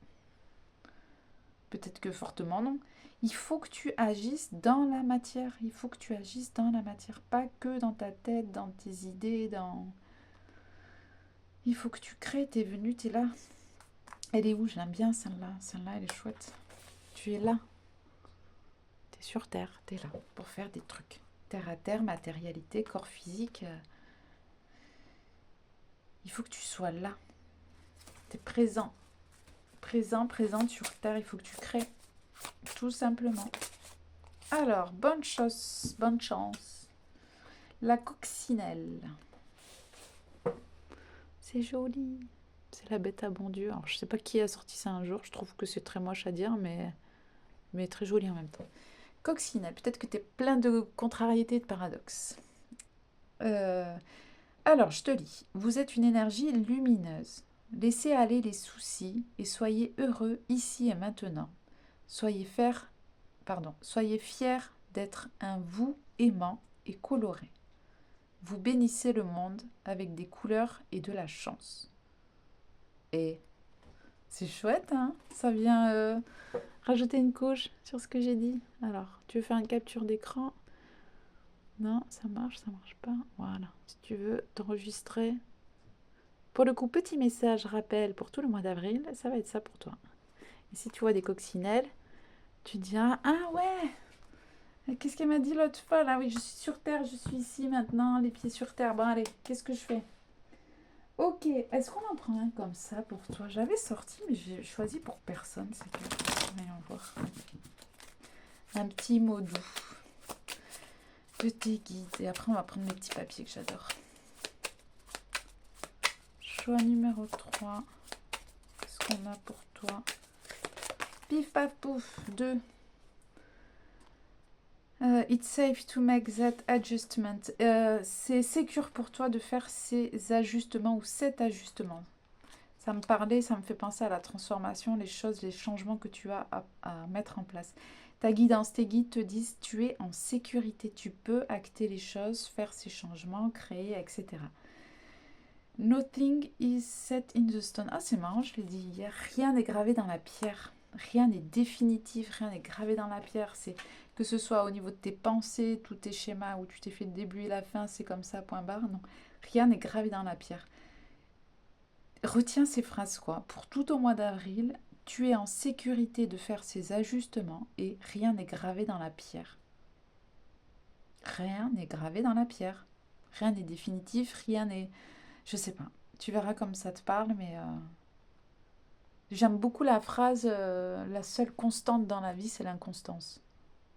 Peut-être que fortement non. Il faut que tu agisses dans la matière. Il faut que tu agisses dans la matière. Pas que dans ta tête, dans tes idées, dans... Il faut que tu crées, t'es venu, t'es là. Elle est où? Je l'aime bien celle-là. Celle-là, elle est chouette. Tu es là. T'es sur Terre. T'es là pour faire des trucs. Terre à terre, matérialité, corps physique. Il faut que tu sois là. T'es présent. Présente sur Terre. Il faut que tu crées. Tout simplement. Alors, bonne chance. La coccinelle. C'est joli. C'est la bête à bon Dieu. Alors, je sais pas qui a sorti ça un jour. Je trouve que c'est très moche à dire, mais très joli en même temps. Coccinelle. Peut-être que tu es plein de contrariétés et de paradoxes. Alors, je te lis. Vous êtes une énergie lumineuse. Laissez aller les soucis et soyez heureux ici et maintenant. Soyez fiers d'être un vous aimant et coloré. Vous bénissez le monde avec des couleurs et de la chance. Et c'est chouette, hein? Ça vient rajouter une couche sur ce que j'ai dit. Alors, tu veux faire une capture d'écran? Non, ça marche pas. Voilà. Si tu veux t'enregistrer. Pour le coup, petit message rappel pour tout le mois d'avril, ça va être ça pour toi. Et si tu vois des coccinelles, tu diras, ah ouais, qu'est-ce qu'elle m'a dit l'autre fois là? Oui, je suis sur Terre, je suis ici maintenant, les pieds sur Terre. Bon, allez, qu'est-ce que je fais? Ok, est-ce qu'on en prend un comme ça pour toi? J'avais sorti, mais j'ai choisi pour personne. C'est tout. Voyons voir. Un petit mot doux de tes guides. Et après, on va prendre mes petits papiers que j'adore. Choix numéro 3. Qu'est-ce qu'on a pour toi? Pif paf pouf. 2. It's safe to make that adjustment. C'est sécure pour toi de faire ces ajustements ou cet ajustement. Ça me parlait, ça me fait penser à la transformation, les choses, les changements que tu as à mettre en place. Ta guidance, tes guides te disent tu es en sécurité, tu peux acter les choses, faire ces changements, créer, etc. Nothing is set in the stone. Ah, c'est marrant, je l'ai dit hier. Rien n'est gravé dans la pierre. Rien n'est définitif, rien n'est gravé dans la pierre. C'est que ce soit au niveau de tes pensées, tous tes schémas où tu t'es fait le début et la fin, c'est comme ça, point barre. Non, rien n'est gravé dans la pierre. Retiens ces phrases, quoi. Pour tout au mois d'avril, tu es en sécurité de faire ces ajustements et rien n'est gravé dans la pierre. Rien n'est gravé dans la pierre. Rien n'est définitif, rien n'est... Je sais pas. Tu verras comme ça te parle, mais j'aime beaucoup la phrase la seule constante dans la vie, c'est l'inconstance.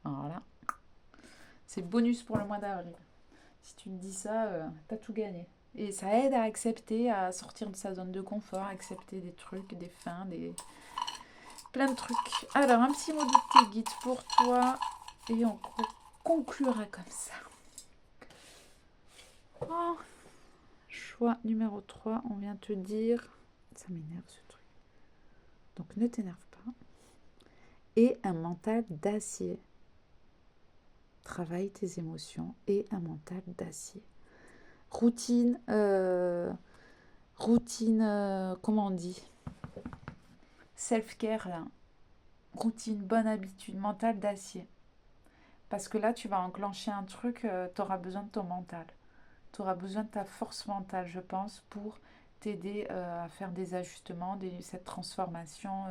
Alors là, c'est bonus pour le mois d'avril. Si tu te dis ça, t'as tout gagné. Et ça aide à accepter, à sortir de sa zone de confort, à accepter des trucs, des fins, plein de trucs. Alors, un petit mot de tes guides pour toi. Et on conclura comme ça. Oh. Choix numéro 3, on vient te dire... Ça m'énerve ce truc. Donc ne t'énerve pas. Et un mental d'acier. Travaille tes émotions et un mental d'acier. Routine, comment on dit? Self-care, là. Routine, bonne habitude, mental d'acier. Parce que là, tu vas enclencher un truc, tu auras besoin de ton mental. Tu auras besoin de ta force mentale, je pense, pour t'aider à faire des ajustements, cette transformation,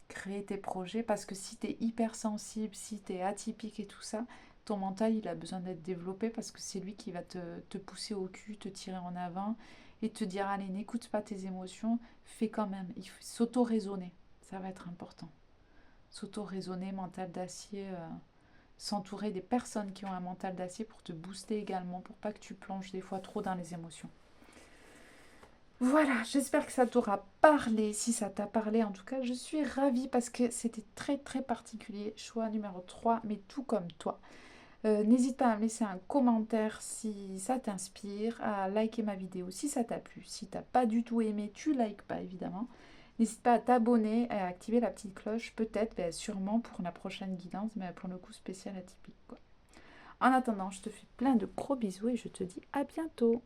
créer tes projets. Parce que si tu es hypersensible, si tu es atypique et tout ça, ton mental, il a besoin d'être développé parce que c'est lui qui va te pousser au cul, te tirer en avant et te dire, allez, n'écoute pas tes émotions, fais quand même. Il faut s'auto-raisonner, ça va être important. S'auto-raisonner, mental d'acier... s'entourer des personnes qui ont un mental d'acier pour te booster également, pour pas que tu plonges des fois trop dans les émotions. Voilà, j'espère que ça t'aura parlé. Si ça t'a parlé, en tout cas, je suis ravie parce que c'était très très particulier. Choix numéro 3, mais tout comme toi. N'hésite pas à me laisser un commentaire si ça t'inspire, à liker ma vidéo si ça t'a plu. Si t'as pas du tout aimé, tu likes pas évidemment. N'hésite pas à t'abonner et à activer la petite cloche, peut-être, sûrement pour la prochaine guidance, mais pour le coup spécial atypique, quoi. En attendant, je te fais plein de gros bisous et je te dis à bientôt.